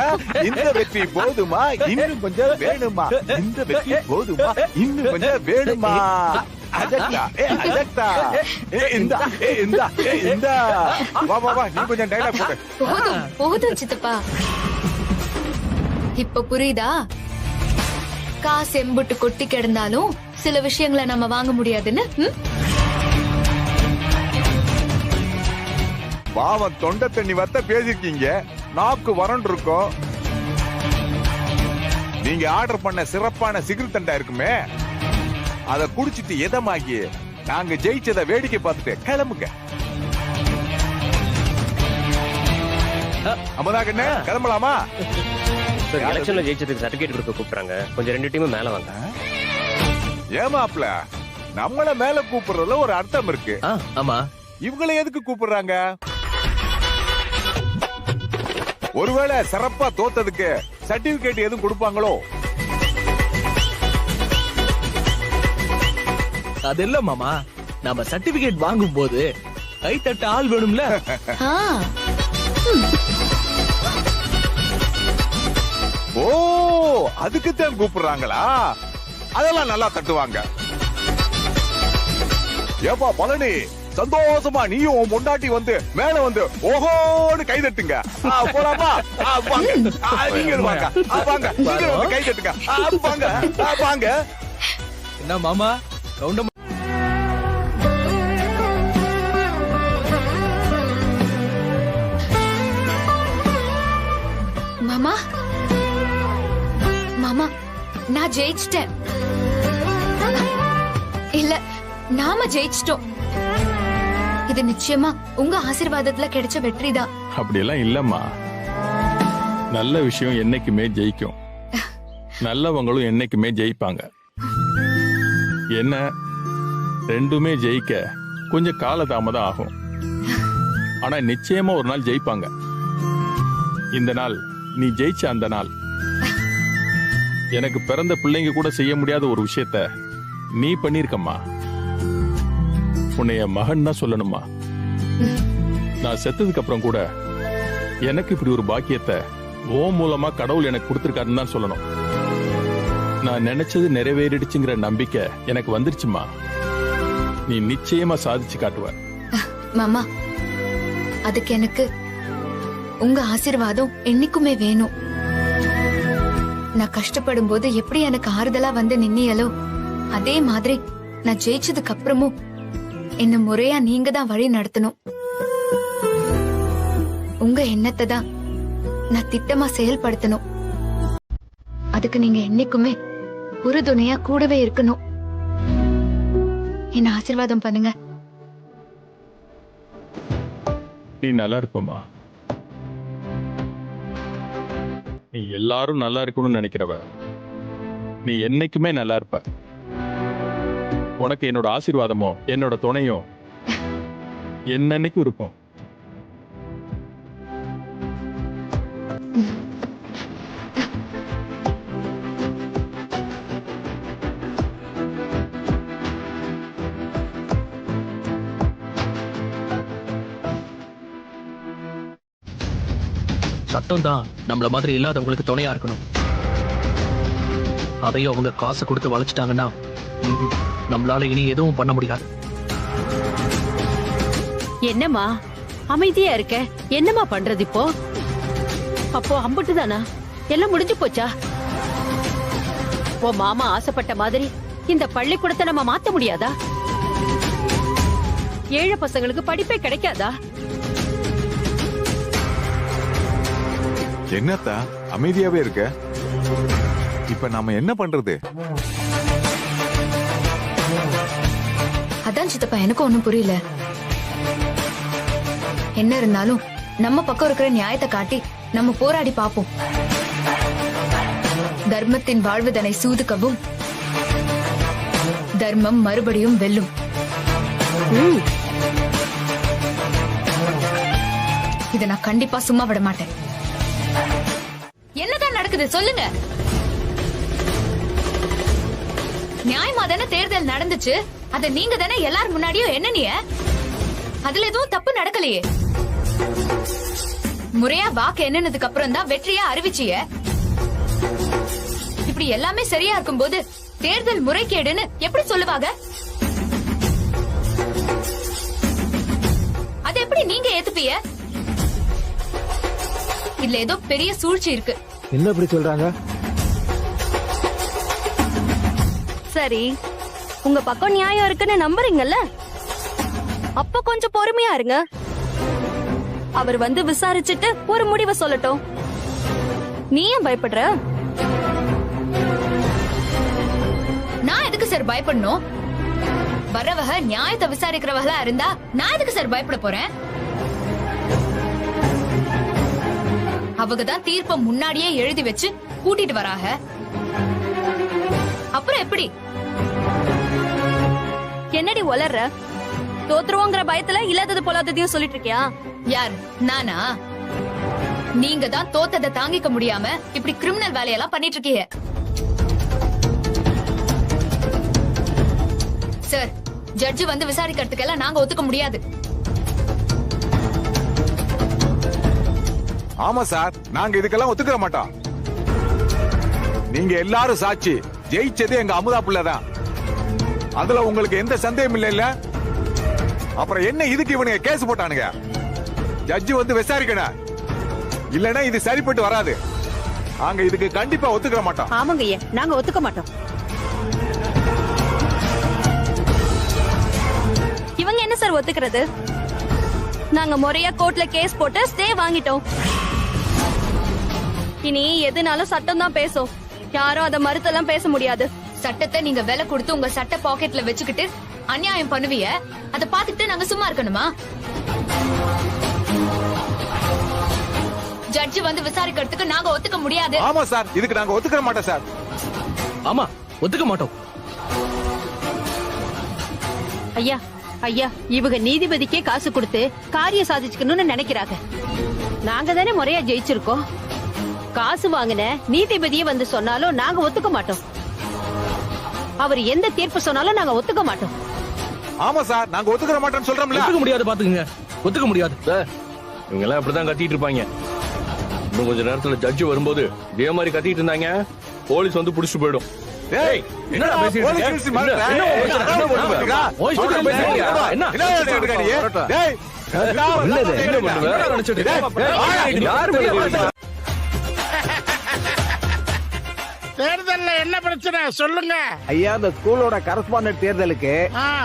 இந்த வெற்றி போதுமா, இன்னும் கொஞ்சம் வேணுமா? இந்த வெற்றி போதுமா, இன்னும் கொஞ்சம் வேணுமா? அஜக்தா, அஜக்தா, இந்தா, இந்தா, இந்தா. வா வா வா, நீ கொஞ்சம் டைலாக் போடு. போதும் போதும் சித்தப்பா. இப்ப புரியுதா? காசு எம்புட்டு கொட்டி கிடந்தாலும் சில விஷயங்களை நம்ம வாங்க முடியாதுன்னு. பாவம், தொண்டை தண்ணி வத்த பேசிருக்கீங்க, நாக்கு வறண்டு இருக்கும். நீங்க ஆர்டர் பண்ண சிறப்பான சிகிர் தண்டா இருக்குமே, அத குடிச்சிட்டு எதமாகி நாங்க ஜெயிச்சத வேடிக்கை பார்த்துட்டு கிளம்புங்க. அம்மதா கண்ணே, கிளம்பலாமா? எலெக்ஷன்ல ஜெயிச்சதுக்கு சர்டிபிகேட் கொடுக்க கூப்பிடுறாங்க. கொஞ்சம் 2 டீமும் மேல வாங்க. ஏமாப்ல, நம்மள மேல கூப்பிடுறதுல ஒரு அர்த்தம் இருக்கு. ஆமா, இவங்களை எதுக்கு கூப்பிடுறாங்க? ஒருவேளை சிறப்பா தோத்ததுக்கு சர்டிபிகேட் எதுவும் கொடுப்பாங்களோ? அதெல்லாம் மாமா, நாம சர்டிபிகேட் வாங்கும் போது கைத்தட்ட ஆள் வேணும்ல. ஓ, அதுக்குத்தான் கூப்பிடுறாங்களா? அதெல்லாம் நல்லா தட்டுவாங்க. ஏப்பா பழனி, சந்தோஷமா நீயும் உன் பொண்டாட்டி வந்து மேல வந்து ஓஹோன்னு கை தட்டுங்க. போலாமா? வாங்க, நீங்க வாங்க, வாங்க, நீங்க வந்து கை தட்டுங்க. வாங்க, வாங்க. என்ன மாமா, ரவுண்டம் ஜெயிச்சிட்டேன். இல்ல, நாம ஜெயிச்சிட்டோம். இது நிச்சயமா உங்க ஆசீர்வாதத்துல கிடைச்ச வெற்றிதான். அப்படியெல்லாம் இல்லம்மா. நல்ல விஷயம் என்னைக்குமே ஜெயிக்கும். நல்லவங்களும் என்னைக்குமே ஜெயிப்பாங்க. என்ன ரெண்டுமே ஜெயிக்க கொஞ்சம் காலதாமதம் ஆகும். ஆனா நிச்சயமா ஒரு நாள் ஜெயிப்பாங்க. இந்த நாள் நீ ஜெயிச்ச அந்த நாள். எனக்கு பிறந்த பிள்ளைங்க கூட செய்ய முடியாத ஒரு விஷயத்த நீ பண்ணிருக்கம்மா. உன்னைய மகன் தான் சொல்லணுமா? நான் செத்ததுக்கு அப்புறம் கூட எனக்கு இப்படி ஒரு பாக்கியத்தை ஓ மூலமா கடவுள் எனக்கு கொடுத்திருக்காருன்னு தான் சொல்லணும். நான் நினைச்சது நிறைவேறிடுச்சுங்கிற நம்பிக்கை எனக்கு வந்துருச்சுமா. நீ நிச்சயமா சாதிச்சு காட்டுவ. மாமா, அதுக்கு எனக்கு உங்க ஆசீர்வாதம் என்னைக்குமே வேணும். நான் கஷ்டப்படும் போது எப்படி எனக்கு ஆறுதலா வந்து நின்னியலோ, அதே மாதிரி நான் ஜெயிச்சதுக்கு அப்புறமும் என்ன முறையா நீங்க தான் வழி நடத்தணும். உங்க எண்ணத்தை தான் நான் திட்டமா செயல்படுத்தணும். அதுக்கு நீங்க என்னைக்குமே உறுதுணையா கூடவே இருக்கணும். என்ன ஆசீர்வாதம் பண்ணுங்க. நீ நல்லா இருப்பமா. நீ எல்லாரும் நல்லா இருக்கணும்னு நினைக்கிறவ. நீ என்னைக்குமே நல்லா இருப்ப. உனக்கு என்னோட ஆசீர்வாதமோ என்னோட துணையோ என்னன்னைக்கும் இருக்கும். சட்டம் தான் நம்மள மாதிரி இல்லாதவங்களுக்கு துணையா இருக்கணும். அதையும் அவங்க காசு கொடுத்து வளைச்சிட்டாங்கன்னா நம்மளால இனி எதுவும் பண்ண முடியாது. என்னம்மா அமைதியா இருக்க? என்னம்மா பண்றது இப்போ? அப்போ அம்புட்டு தானா? எல்லாம் முடிஞ்சு போச்சா? ஓ மாமா ஆசைப்பட்ட மாதிரி இந்த பள்ளிக்கூடத்தை நம்ம மாத்த முடியாதா? ஏழை பசங்களுக்கு படிப்பே கிடைக்காதா? என்னத்தா அமைதியாவே இருக்க? இப்ப நாம என்ன பண்றது? அதான் சித்தப்பா, எனக்கு ஒண்ணும் புரியல. என்ன இருந்தாலும் நம்ம பக்கம் இருக்கிற நியாயத்தை காட்டி நம்ம போராடி பாப்போம். தர்மத்தின் வாழ்வுதனை சூதுக்கவும் தர்மம் மறுபடியும் வெல்லும். இத நான் கண்டிப்பா சும்மா விட மாட்டேன். என்னதான் நடக்குது சொல்லுங்க. நியாயமா தானே தேர்தல் நடந்துச்சு. அத நீங்க தானே எல்லாரும் முன்னாடியும் என்னனிய? அதுல எதுவும் தப்பு நடக்கலையே. முறையா வாக்கு என்னன்னதுக்கு அப்புறம் தான் வெற்றியா அறிவிச்சிய. இப்படி எல்லாமே சரியா இருக்கும் போது தேர்தல் முறைகேடுன்னு எப்படி சொல்லுவாங்க? அது எப்படி நீங்க ஏத்துப்பீங்க? இதுல ஏதோ பெரிய சூழ்ச்சி இருக்கு. என்ன இப்படி சொல்றாங்க? சரி, உங்க பக்கம் நியாயம் இருக்குன்னு நம்புறீங்கல்ல? அப்ப கொஞ்சம் பொறுமையா இருங்க. அவர் வந்து விசாரிச்சுட்டு ஒரு முடிவை சொல்லட்டும். நீ ஏன் பயப்படுற? நான் எதுக்கு சார் பயப்படணும்? வரவக நியாயத்தை விசாரிக்கிறவங்களா இருந்தா நான் எதுக்கு சார் பயப்பட போறேன்? அவங்க தான் தீர்ப்பை முன்னாடியே எழுதி வச்சு கூட்டிட்டு வராங்க. அப்புறம் எப்படி? என்னடி வளர்ற? தோத்துருவோங்கிற பயத்துல இல்லாதது போலாததையும் சொல்லிட்டு இருக்கியா? யார்? நானா? நீங்க தான் தோத்ததை தாங்கிக்க முடியாம இப்படி கிரிமினல் வேலையெல்லாம் பண்ணிட்டு இருக்கீங்க. சார், ஜட்ஜு வந்து விசாரிக்கிறதுக்கெல்லாம் நாங்க ஒத்துக்க முடியாது. ஆமா சார், நாங்க இதுக்கெல்லாம் ஒத்துக்கிற மாட்டோம். நீங்க எல்லாரும் சாட்சி. ஜெயிச்சது எங்க அமுதா பிள்ளைதான். அதுல உங்களுக்கு எந்த சந்தேகம் இல்ல? அப்புறம் என்ன இதுக்கு இவனுங்க கேஸ் போட்டானுங்க? ஜட்ஜு வந்து விசாரிக்கணும். இல்லனா இது சரிப்பட்டு வராது. நாங்க இதுக்கு கண்டிப்பா ஒத்துக்கிற மாட்டோம். ஆமாங்க ஐயா, நாங்க ஒத்துக்க மாட்டோம். இவங்க என்ன சார் ஒத்துக்கிறது? நாங்க முறையா கோர்ட்ல கேஸ் போட்டு ஸ்டே வாங்கிட்டோம். இனி எதுனாலும் சட்டம் தான் பேசும். யாரும் அதை மறுத்தெல்லாம் பேச முடியாது. சட்டத்தை நீங்க விலை கொடுத்து உங்க சட்ட பாக்கெட்ல வச்சுக்கிட்டு அநியாயம் பண்ணுவீங்க. அதை பார்த்துட்டு நாங்க சும்மா இருக்கணுமா? ஜட்ஜி வந்து விசாரிக்கிறதுக்கு நாங்க ஒத்துக்க முடியாது. ஆமா சார், இதுக்கு நாங்க ஒத்துக்க மாட்டோம் சார். ஆமா, ஒத்துக்க மாட்டோம். ஐயா ஐயா, இவங்க நீதிபதிக்கே காசு கொடுத்து காரியம் சாதிச்சுக்கணும்னு நினைக்கிறாங்க. நாங்க தானே முறையா ஜெயிச்சிருக்கோம். காசு வாங்கின நீதிபதியே வந்து சொன்னாலும் நாங்க ஒத்துக்க மாட்டோம். அவர் எந்த தீர்ப்பு சொன்னாலும் நாங்க ஒத்துக்க மாட்டோம். ஆமா சார், நாங்க ஒத்துக்க மாட்டோம்னு சொல்றோம்ல. ஒத்துக்க முடியாது, பாத்துக்கங்க. ஒத்துக்க முடியாது. இவங்க எல்லாம் அப்படிதான் கத்திட்டு இருப்பாங்க. இன்னும் கொஞ்ச நேரத்துல ஜட்ஜி வரும்போது இதே மாதிரி கத்திட்டு இருந்தாங்க, போலீஸ் வந்து புடிச்சு போயிடும். டேய், என்னடா பேசிட்டு இருக்க? தேர்தல்ல என்ன பிரச்சனை சொல்லுங்க ஐயா. இந்த ஸ்கூலோட கரஸ்பாண்டன்ட் தேர்தலுக்கு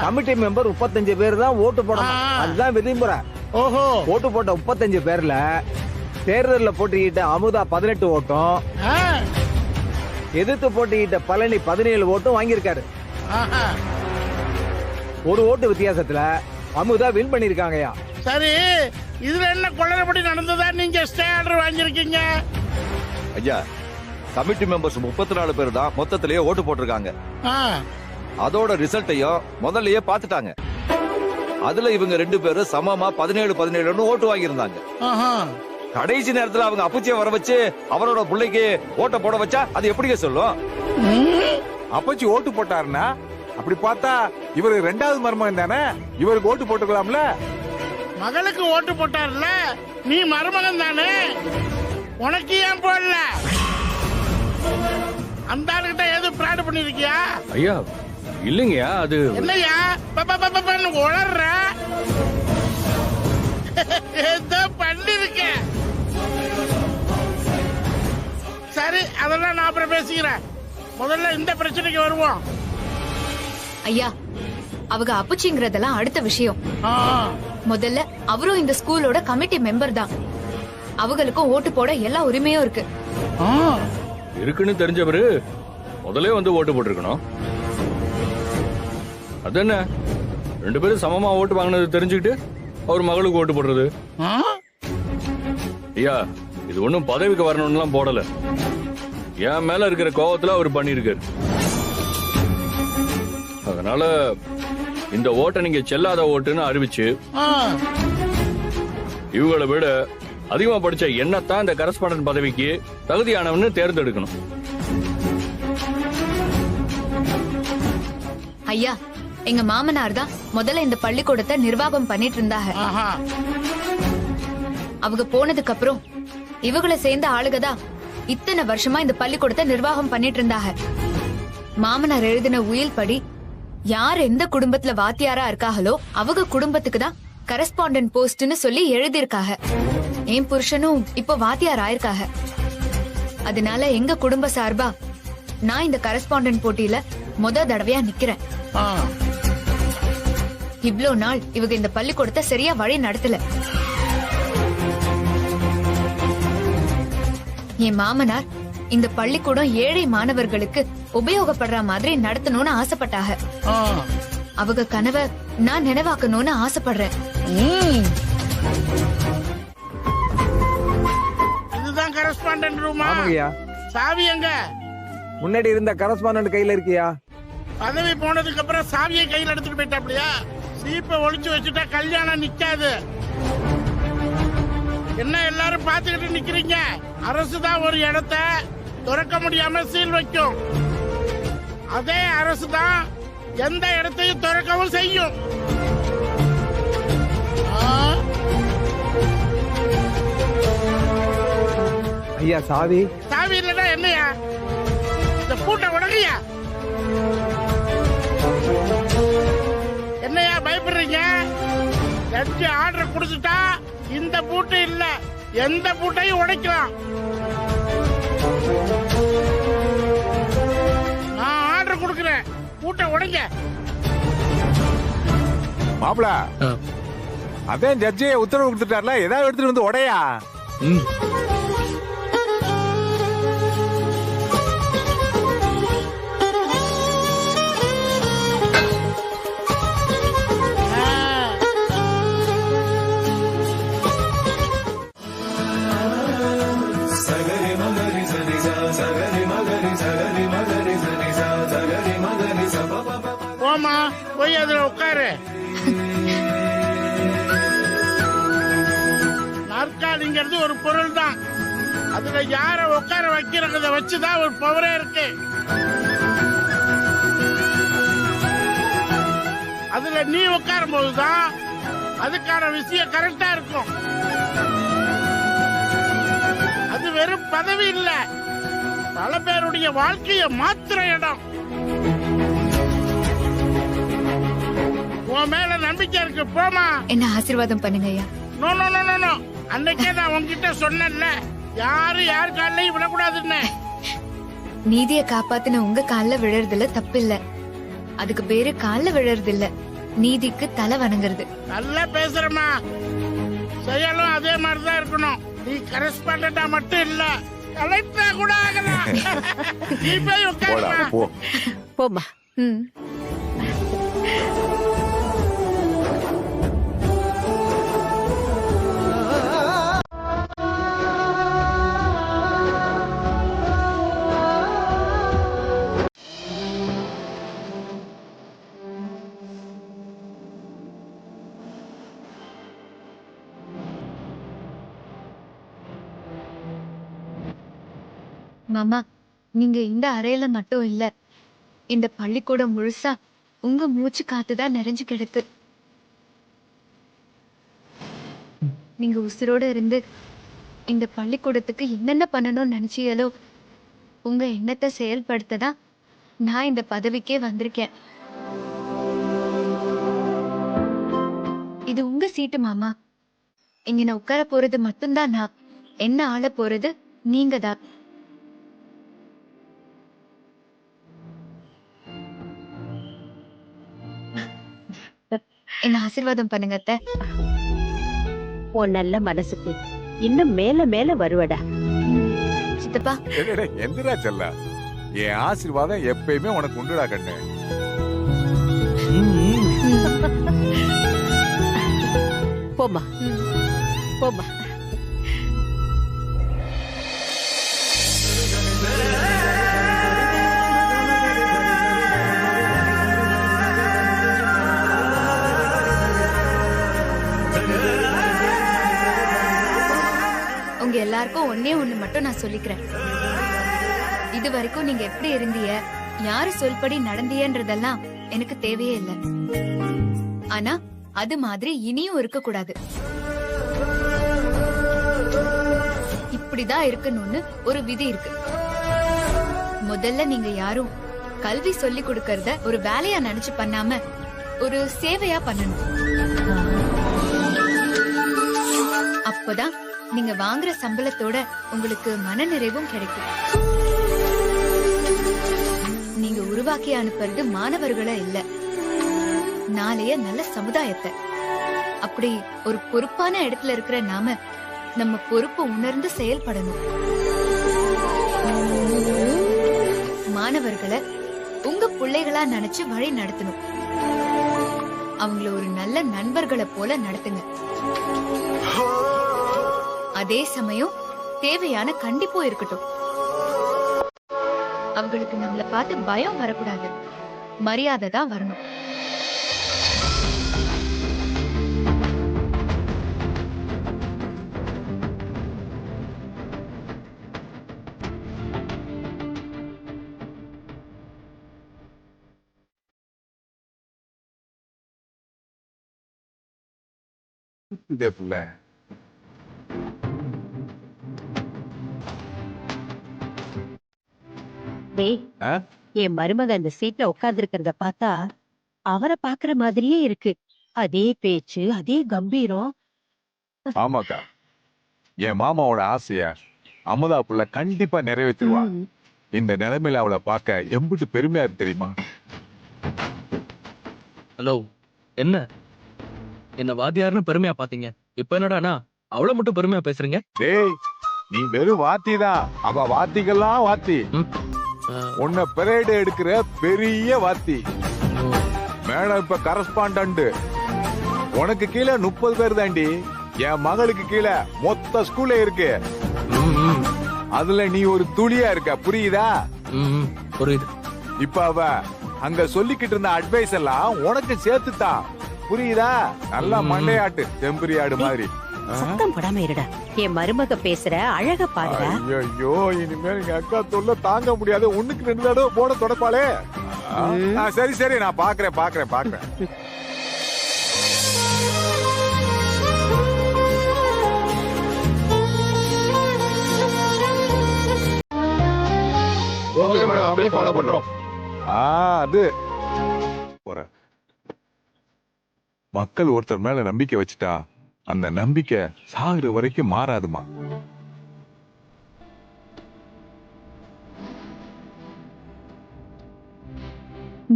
கமிட்டி மெம்பர் 35 பேர் தான் ஓட்டு போடணும். அதுதான் விதிமுறை. ஓஹோ. ஓட்டு போட்ட 35 பேர்ல தேர்தல்ல போட்டிக்கிட்ட அமுதா 18 ஓட்டும், எதிர்த்து போட்டிக்கிட்ட பழனி 17 ஓட்டும் வாங்கியிருக்காரு. ஒரு ஓட்டு வித்தியாசத்துல அமுதா வின் பண்ணிருக்காங்கயா. சரி, இதுல என்ன கொள்ளப்படி நடந்ததா நீங்க ஸ்டே ஆர்டர் வாங்கியிருக்கீங்க? ஐயா, கமிட்டி மெம்பர்ஸ் 34 பேர் தான் மொத்தத்திலேயே ஓட்டு போட்டிருக்காங்க. அதோட ரிசல்ட்டையும் முதல்லயே பாத்துட்டாங்க. அதுல இவங்க 2 பேரும் சமமா 17 ஓட்டு வாங்கியிருந்தாங்க. கடைசி நேரத்துல அவங்க அப்பச்சியை வர வச்சு அவரோட பிள்ளைக்கு ஓட்ட போட வச்சா அது எப்படிங்க சொல்லும்? அப்பச்சி ஓட்டு போட்டாருன்னா அப்படி பார்த்தா இவரு 2வது மருமகன் தானே, இவருக்கு ஓட்டு போட்டுக்கலாம்ல. மகளுக்கு ஓட்டு போட்டார்ல, நீ மருமகன் தானே, உனக்கு ஏன் போடல? அந்த ஆளுகிட்ட எதுவும் பிராட் பண்ணிருக்கியா? ஐயா இல்லைங்கயா, அது என்னையா உளர்ற? ஏதோ பண்ணிருக்க. சரி, அதெல்லாம் நான் அப்புறம் பேசிக்கிறேன். முதல்ல இந்த பிரச்சனைக்கு வருவோம். ஐயா, அவங்க அப்புச்சிங்கிறதெல்லாம் அடுத்த விஷயம். முதல்ல அவரும் இந்த ஸ்கூலோட கமிட்டி மெம்பர் தான். அவங்களுக்கும் ஓட்டு போட எல்லா உரிமையும் இருக்கு. இருக்குன்னு தெரிஞ்சவரு முதல்ல வந்து ஓட்டு போட்டிருக்கணும். அது என்ன, 2 பேரும் சமமா ஓட்டு வாங்கினது தெரிஞ்சுக்கிட்டு அவர் மகளுக்கு ஓட்டு போடுறது? ஐயா, இது ஒண்ணும் பதவிக்கு வரணும்லாம் போடல. என் மேல இருக்கிற கோவத்துல அவர் பண்ணிருக்காரு. அதனால இந்த ஓட்டை நீங்க செல்லாத ஓட்டுன்னு அறிவிச்சு இவங்களை விட அதிகமா படிச்ச என்னத்தான் இந்த கரஸ்பாண்டன்ட் பதவிக்கு தகுதியானவன்னு தேர்ந்தெடுக்கணும். ஐயா, எங்க மாமனார் தான் முதல்ல இந்த பள்ளிக்கூடத்தை நிர்வாகம் பண்ணிட்டு இருந்தாங்க. அவங்க போனதுக்கு அப்புறம் இவங்களை சேர்ந்த ஆளுகதான் இத்தனை வருஷமா இந்த பள்ளிக்கூடத்தை நிர்வாகம் பண்ணிட்டு இருந்தாங்க. மாமனார் எழுதின உயில் படி யார் எந்த குடும்பத்துல வாத்தியாரா இருக்காங்களோ அவங்க குடும்பத்துக்கு தான் கரஸ்பாண்டன்ட் போஸ்ட்னு சொல்லி எழுதியிருக்காங்க. என் புருஷனும் இப்ப வாத்தியார் ஆயிருக்காங்க. அதனால எங்க குடும்ப சார்பா நான் இந்த கரஸ்பாண்டன்ட் போட்டியில முத தடவையா நிக்கிறேன். இவ்ளோ நாள் இவங்க இந்த பள்ளிக்கூடத்தை சரியா வழி நடத்தல. என் மாமனார் இந்த பள்ளிக்கூடம் ஏழை மாணவர்களுக்கு உபயோகப்படுற மாதிரி நடத்தணும்னு ஆசைப்பட்டாங்க. அவங்க கனவை நான் நினைவாக்கணும்னு ஆசைப்படுறேன். இதுதான் கரஸ்பாண்டன்ட் ரூமா? சாவி எங்க? முன்னாடி இருந்த கரஸ்பாண்டன்ட் கையில இருக்கியா? பதவி போனதுக்கு அப்புறம் சாவியை கையில எடுத்துட்டு போயிட்டாப்லையா? சீப்பை ஒளிச்சு வச்சுட்டா கல்யாணம் நிக்காது. என்ன எல்லாரும் பாத்துக்கிட்டு நிக்கிறீங்க? அரசுதான் ஒரு இடத்த திறக்க முடியாம சீல் வைக்கும். அதே அரசுதான் எந்த இடத்தையும் திறக்கவும் செய்யும். ஐயா, சாவி சாவி இல்லடா என்னையா? இந்த பூட்டை உடகையா? என்னையா பயப்படுறீங்க? ஜட்ஜி ஆர்டர் கொடுத்துட்டா இந்த பூட்டு இல்ல எந்த பூட்டையும் உடைக்கலாம். நான் ஆர்டர் கொடுக்கிறேன், பூட்டை உடைங்க. மாப்பிள, அதான் ஜட்ஜே உத்தரவு கொடுத்துட்டார்ல, ஏதாவது எடுத்துட்டு வந்து உடையா. காலடிங்கிறது ஒரு பொருள் தான். அதுல யார உட்கார வைக்கிறத வச்சுதான் ஒரு பவரே இருக்கு. அதுல நீ உட்காரும் போதுதான் அதுக்கான விஷயம் கரெக்டா இருக்கும். அது வெறும் பதவி இல்ல, பல பேருடைய வாழ்க்கைய மாத்திர இடம். உன் மேல நம்பிக்கை இருக்கு, போமா. என்ன ஆசீர்வாதம் பண்ணுங்க ஐயா. No no no no no. அன்னைக்கே நான் உன்கிட்ட சொன்னேன்ல, யாரு யார் காலையும் விடக்கூடாதுன்னு. நீதியை காப்பாத்தின உங்க கால்ல விழறதுல தப்பு இல்ல. அதுக்கு பேரு கால்ல விழறது இல்ல, நீதிக்கு தலை வணங்குறது. நல்லா பேசுறமா, செயலும் அதே மாதிரிதான் இருக்கணும். நீ கரஸ்பாண்டா மட்டும் இல்ல, கலெக்டரா கூட ஆகலாம். நீ போய் உட்காருமா. போமா. மாமா, நீங்க இந்த அறையில மட்டும் இல்ல, இந்த பள்ளிக்கூடம் முழுசா உங்க மூச்சு காத்துதான் நிறைஞ்சு கிடக்கு. நீங்க உசுரோட இருந்து இந்த பள்ளிக்கூடத்துக்கு என்னென்ன பண்ணணும்னு நினைச்சீங்களோ உங்க எண்ணத்தை செயல்படுத்ததான் நான் இந்த பதவிக்கே வந்திருக்கேன். இது உங்க சீட்டு மாமா. இங்க நான் உட்கார போறது மட்டும்தான் நான், என்ன ஆள போறது நீங்க தான். என்ன ஆசீர்வாதம் பண்ணுங்க அத்தை. உன் நல்ல மனசுக்கு இன்னும் மேல மேல வருவடா. சித்தப்பா, எந்திரா செல்ல, என் ஆசீர்வாதம் எப்பயுமே உனக்கு உண்டுடா கண்ணு. போமா போமா. உங்க எல்லாருக்கும் ஒன்னே ஒண்ணு மட்டும் நான் சொல்லிக்கிறேன். இது வரைக்கும் நீங்க எப்படி இருந்தீங்க, யாரு சொல்படி நடந்தீன்றதெல்லாம் எனக்கு தேவையே இல்லை. ஆனா அது மாதிரி இனியும் இருக்க கூடாது. இப்படிதான் இருக்கணும்னு ஒரு விதி இருக்கு. முதல்ல நீங்க யாரும் கல்வி சொல்லி கொடுக்கறத ஒரு வேலையா நினைச்சு பண்ணாம ஒரு சேவையா பண்ணணும். அப்பதான் நீங்க வாங்குற சம்பளத்தோட உங்களுக்கு மன நிறைவும் கிடைக்கும். நீங்க உருவாக்கி அனுப்புறது மாணவர்களை இல்ல, நாளைய நல்ல சமுதாயத்தை. அப்படி ஒரு பொறுப்பான இடத்துல இருக்கிற நாம நம்ம பொறுப்பை உணர்ந்து செயல்படணும். மாணவர்களை உங்க பிள்ளைகளா நினைச்சு வழி நடத்தணும். அவங்கள ஒரு நல்ல நண்பர்களை போல நடத்துங்க. அதே சமயம் தேவையான கண்டிப்பும் இருக்கட்டும். அவங்களுக்கு நம்மள பார்த்து பயம் வரக்கூடாது, மரியாதை தான் வரணும். என் மருமக அந்த சீட்ல உட்கார்ந்து இருக்கிறத பார்த்தா அவரை பாக்குற மாதிரியே இருக்கு. அதே பேச்சு, அதே கம்பீரம். ஆமாக்கா, என் மாமாவோட ஆசைய அமுதா புள்ள கண்டிப்பா நிறைவேற்றுவா. இந்த நிலைமையில அவளை பார்க்க எம்பிட்டு பெருமையா இருக்கு தெரியுமா? ஹலோ, என்ன வாத்தியார்னு பெருமையா பாத்தீங்க, இப்ப என்னடானா அவளை மட்டும் பெருமையா பேசுறீங்க? டேய், நீ வெறும் வாத்திதான், அவ வாத்திகள்லாம் வாத்தி. உன்னை பெரேடு எடுக்கிற பெரிய வாத்தி. மேடம் இப்ப கரஸ்பாண்டன்ட். உனக்கு கீழே 30 பேர் தாண்டி. என் மகளுக்கு கீழே மொத்த ஸ்கூல்ல இருக்கு. அதுல நீ ஒரு துளியா இருக்க, புரியுதா? புரியுது. இப்ப அவ அங்க சொல்லிக்கிட்டு இருந்த அட்வைஸ் எல்லாம் உனக்கு சேர்த்துதான், புரியுதா? நல்லா மண்டையாட்டு, செம்பரி ஆடு மாதிரி. சத்தம் போடாம இருடா. என் மருமக பேசுற அழக பாருடா. ஐயோ இனிமேல் எங்க அக்கா தொல்லை தாங்க முடியாது. ஒண்ணுக்கு 2 தடவை போட தொடப்பாளே. சரி சரி நான் பாக்குறேன். அது போறேன். மக்கள் ஒருத்தர் மேல நம்பிக்கை வச்சுட்டா அந்த நம்பிக்கை சாகுற வரைக்கும் மாறாதுமா.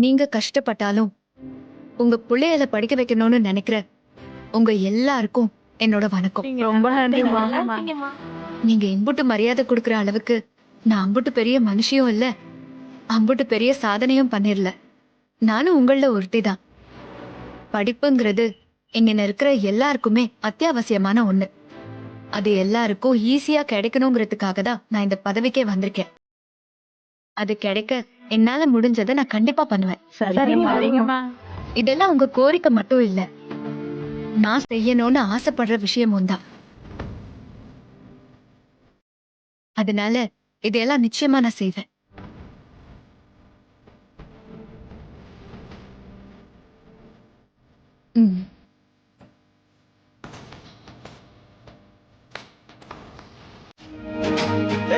நீங்க கஷ்டப்பட்டாலும் உங்க பிள்ளைகளை படிக்க வைக்கணும்னு நினைக்கிற உங்க எல்லாருக்கும் என்னோட வணக்கம். ரொம்ப நன்றிமா. நீங்க இம்புட்டு மரியாதை கொடுக்கற அளவுக்கு நான் அம்புட்டு பெரிய மனுஷியும் இல்ல, அம்புட்டு பெரிய சாதனையும் பண்ணிரல. நானும் உங்கள ஒருத்தி தான். படிப்புங்கிறது இங்க இருக்கிற எல்லாருக்குமே அத்தியாவசியமான ஒண்ணு. அது எல்லாருக்கும் ஈஸியா கிடைக்கணுங்கிறதுக்காக தான் நான் இந்த பதவிக்கே வந்திருக்கேன். அது கிடைக்க என்னால முடிஞ்சதை நான் கண்டிப்பா பண்ணுவேன். இதெல்லாம் உங்க கோரிக்கை மட்டும் இல்ல, நான் செய்யணும்னு ஆசைப்படுற விஷயமும் தான். அதனால இதையெல்லாம் நிச்சயமா நான் செய்வேன்.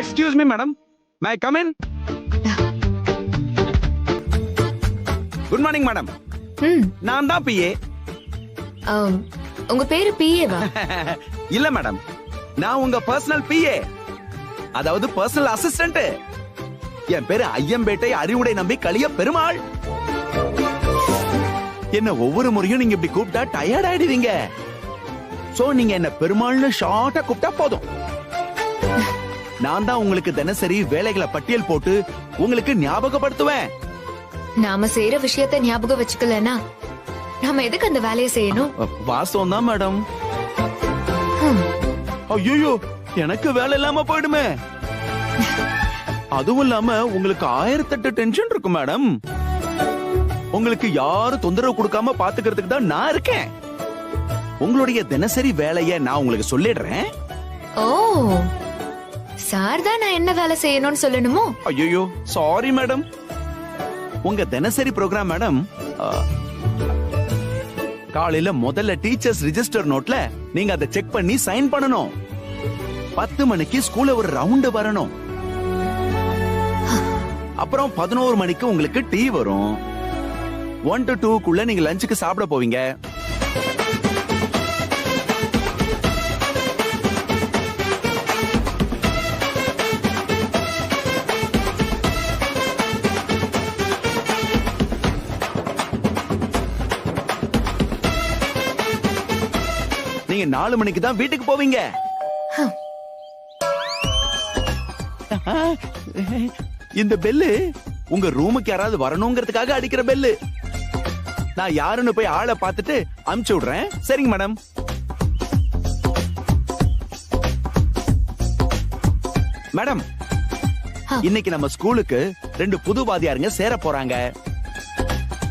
Excuse me, madam. May I come in? Good morning, madam. நான் தான் பிஏ. உங்க பேரு பிஏவா? இல்ல மேடம், நான் உங்க பர்சனல் பிஏ, அதாவது பர்சனல் அசிஸ்டன்ட். என் பேரு ஐயம்பேட்டை அறிவுடை நம்பி களிய பெருமாள். என்ன ஒவ்வொரு முறையும் நீங்க இப்படி கூப்பிட்டா டயர்ட் ஆயிடுவீங்க. சோ நீங்க என்ன பெருமாள்னு ஷார்ட்டா கூப்பிட்டா போதும். நான் தான் உங்களுக்கு தினசரி வேலைகளை பட்டியல் போட்டு உங்களுக்கு ஞாபகப்படுத்துவேன். நாம செய்யற விஷயத்த ஞாபகம் வச்சுக்கலனா நாம எதுக்கு அந்த வேலையை செய்யணும்? வாசம் தான் மேடம். ஐயோ எனக்கு வேலை இல்லாம போயிடுமே. அதுவும் இல்லாம உங்களுக்கு 1008 டென்ஷன் இருக்கு மேடம். உங்களுக்கு யாரும் தொந்தரவு கொடுக்காம பாத்துக்கிறதுக்கு தான் நான் இருக்கேன். உங்களுடைய தினசரி வேலையை நான் உங்களுக்கு சொல்லிடுறேன். ஓ, சார் தான் நான் என்ன வேலை செய்யணும்னு சொல்லணுமோ? ஐயோ சாரி மேடம். உங்க தினசரி ப்ரோக்ராம் மேடம், காலையில முதல்ல டீச்சர்ஸ் ரிஜிஸ்டர் நோட்ல நீங்க அதை செக் பண்ணி சைன் பண்ணணும். 10 மணிக்கு ஸ்கூல்ல ஒரு ரவுண்ட் வரணும். அப்புறம் 11 மணிக்கு உங்களுக்கு டீ வரும். 1 to 2க்குள்ள நீங்க லஞ்சுக்கு சாப்பிட போவீங்க. நீங்க 4 மணிக்கு தான் வீட்டுக்கு போவீங்க. இந்த பெல்லு உங்க ரூமுக்கு யாராவது வரணுங்கிறதுக்காக அடிக்கிற பெல்லு. நான் யாருன்னு போய் ஆளை பார்த்துட்டு அனுப்பிச்சு விடுறேன். சரிங்க மேடம். மேடம், இன்னைக்கு நம்ம ஸ்கூலுக்கு 2 புது வாத்தியாருங்க சேர போறாங்க.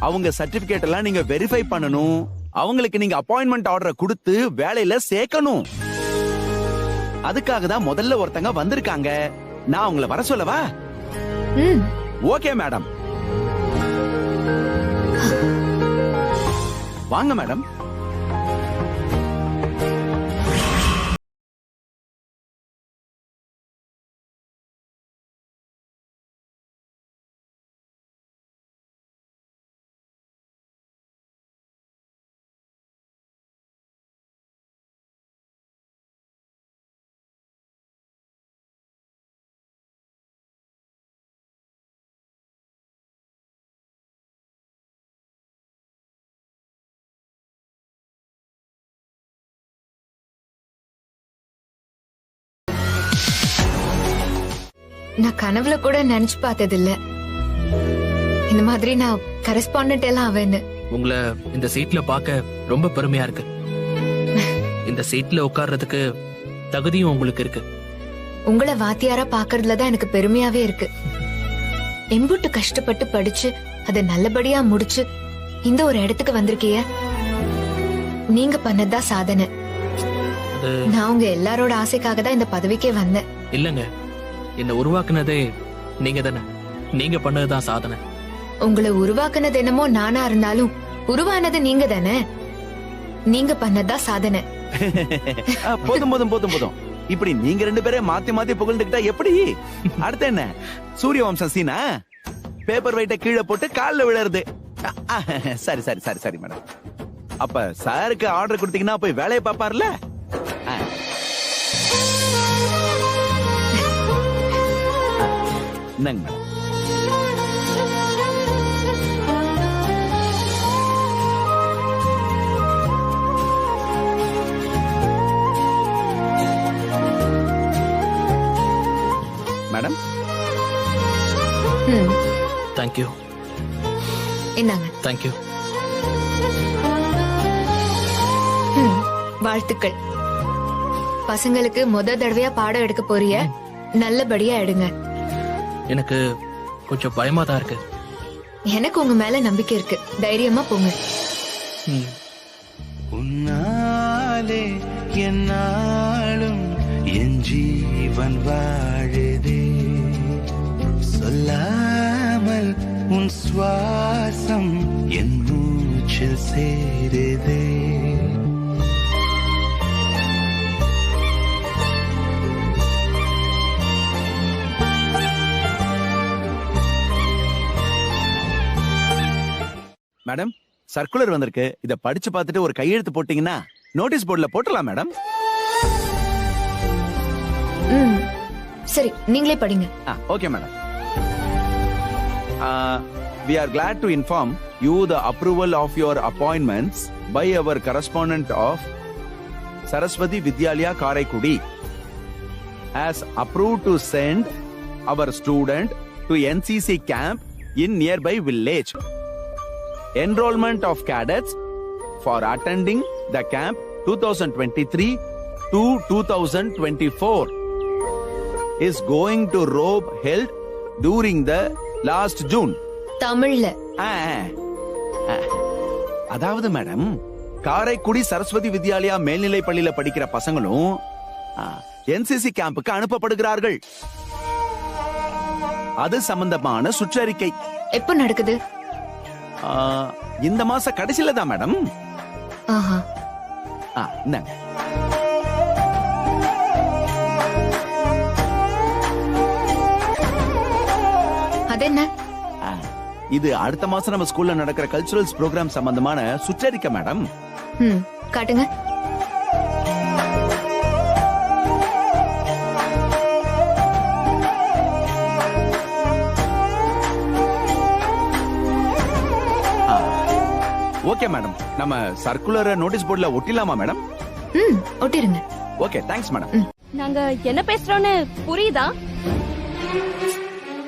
அவங்க சர்டிபிகேட் எல்லாம் நீங்க வெரிஃபை பண்ணணும். அவங்களுக்கு நீங்க அப்பாயின்மெண்ட் ஆர்டர் கொடுத்து வேலையில சேர்க்கணும். அதுக்காக தான் முதல்ல ஒருத்தங்க வந்திருக்காங்க. நான் உங்களை வர சொல்லவா? Okay madam. வாங்க மேடம். நான் கனவுல கூட நினைச்சு பார்த்தது இல்ல இந்த மாதிரி நான் கரஸ்பாண்டன்ட் எல்லாம் ஆவேன்னு. உங்களை இந்த சீட்ல பார்க்க ரொம்ப பெருமையா இருக்கு. இந்த சீட்ல உட்கார்றதுக்கு தகுதியும் உங்களுக்கு இருக்கு. உங்களை வாத்தியாரா பாக்குறதுலதான் எனக்கு பெருமையாவே இருக்கு. எம்புட்டு கஷ்டப்பட்டு படிச்சு அதை நல்லபடியா முடிச்சு இந்த ஒரு இடத்துக்கு வந்திருக்கீங்க. நீங்க பண்ணதான் சாதனை. நான் உங்க எல்லாரோட ஆசைக்காக தான் இந்த பதவிக்கே வந்தேன். இல்லங்க, என்ன உருவாக்குனதே நீங்க தானே. நீங்க பண்ணதுதான் சாதனை. உங்களை உருவாக்குனது என்னமோ நானா இருந்தாலும் உருவானது நீங்க தானே. நீங்க பண்ணதா சாதனை. போதும் போதும் போதும் போதும். இப்படி நீங்க 2 பேரே மாத்தி மாத்தி புகழ்ந்துக்கிட்டா எப்படி? அடுத்து என்ன, சூரிய வம்சம் சீனா? பேப்பர் வெயிட்ட கீழே போட்டு கால்ல விழுறது. சரி சரி சரி சரி மேடம். அப்ப சாருக்கு ஆர்டர் கொடுத்தீங்கன்னா போய் வேலையை பாப்பார்ல. இந்தாங்க மேடம். Madam thank you. என்னங்க? தேங்க்யூ. வாழ்த்துக்கள். பசங்களுக்கு தடவையா பாடம் எடுக்க போறிய, நல்லபடியா எடுங்க. எனக்கு கொஞ்சம் பயமா தான் இருக்கு. எனக்கு உங்க மேல நம்பிக்கை இருக்கு. தைரியமா போங்க. உன்னாலே என்னாலும் என் ஜீவன் வாழுதே, சொல்லாமல் உன் சுவாசம் என் மூச்சில் சேருதே. மேடம், சர்க்குலர் வந்திருக்கு. இத படிச்சு பார்த்துட்டு ஒரு கையெழுத்து போட்டீங்கன்னா நோட்டீஸ் போர்டுல போட்டுடலாம் மேடம். சரி, நீங்களே படிங்க. Okay madam. We are glad to inform you the approval of your appointments by our correspondent of Saraswati Vidyalaya Karaikudi has approved to send our student to NCC camp in nearby village. Enrollment of cadets for attending the camp 2023 to 2024 is going to robe held during the last June. தமிழ்ல. அதாவது madam, Karaikudi Saraswati Vidyalaya மேல்நிலை பள்ளியில படிக்கிற பசங்களும் NCC கேம்புக்கு அனுப்பப்படுகிறார்கள். அது சம்பந்தமான சுற்றறிக்கை எப்ப நடக்குது? இந்த மாச கடைசியில தான் மேடம். இந்தாங்க. அதென்ன? இது அடுத்த மாசம் நம்ம ஸ்கூல்ல நடக்கிற கல்ச்சுரல்ஸ் ப்ரோக்ராம் சம்பந்தமான சுற்றறிக்கை மேடம். காட்டுங்க. ஓகே மேடம், நம்ம சர்க்குலர் நோட்டீஸ் போர்டுல ஒட்டிடலாமா மேடம்? ஒட்டிருங்க. Okay, thanks madam. நாங்க என்ன பேசுறோம்னு புரியுதா?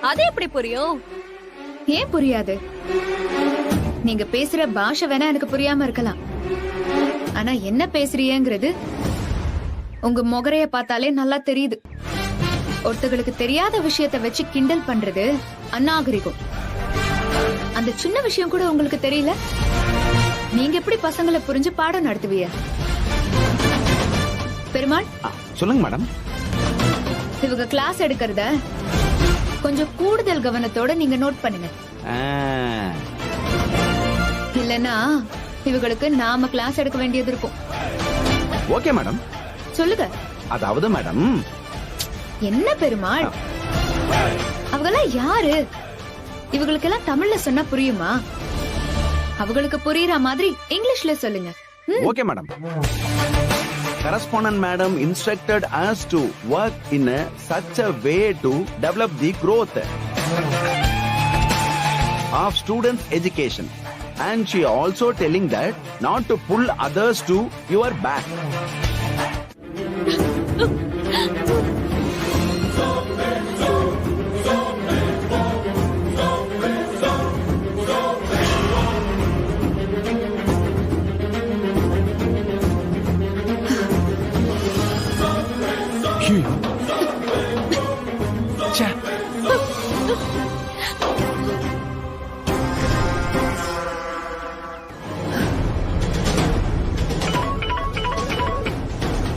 அது எப்படி புரியும்? ஏன் புரியாது? நீங்க பேசுற பாஷை வேணா எனக்கு புரியாம இருக்கலாம், ஆனா என்ன பேசுறீங்கிறது உங்க முகரைய பார்த்தாலே நல்லா தெரியுது. ஒருத்தங்களுக்கு தெரியாத விஷயத்தை வச்சு கிண்டல் பண்றது அநாகரிகம். அந்த சின்ன விஷயம் கூட உங்களுக்கு தெரியல. நீங்க எப்படி பசங்களை புரிஞ்சு பாடம் நடத்துவீங்க? பெருமாள், சொல்லுங்க மேடம். இவங்க கிளாஸ் எடுக்கிறத கொஞ்சம் கூடுதல் கவனத்தோட நீங்க நோட் பண்ணுங்க. இல்லனா இவங்களுக்கு நாம கிளாஸ் எடுக்க வேண்டியது இருக்கும். Okay madam. சொல்லுங்க. அதாவது மேடம், என்ன பெருமாள், அவங்கெல்லாம் யாரு? இவங்களுக்கெல்லாம் தமிழ்ல சொன்னா புரியுமா? அவங்களுக்கு புரியுற மாதிரி இங்கிலீஷ்ல சொல்லுங்க. Okay madam. Correspondent madam instructed us to work in such a way to develop the growth of students' education, and she also telling that not to pull others to your back.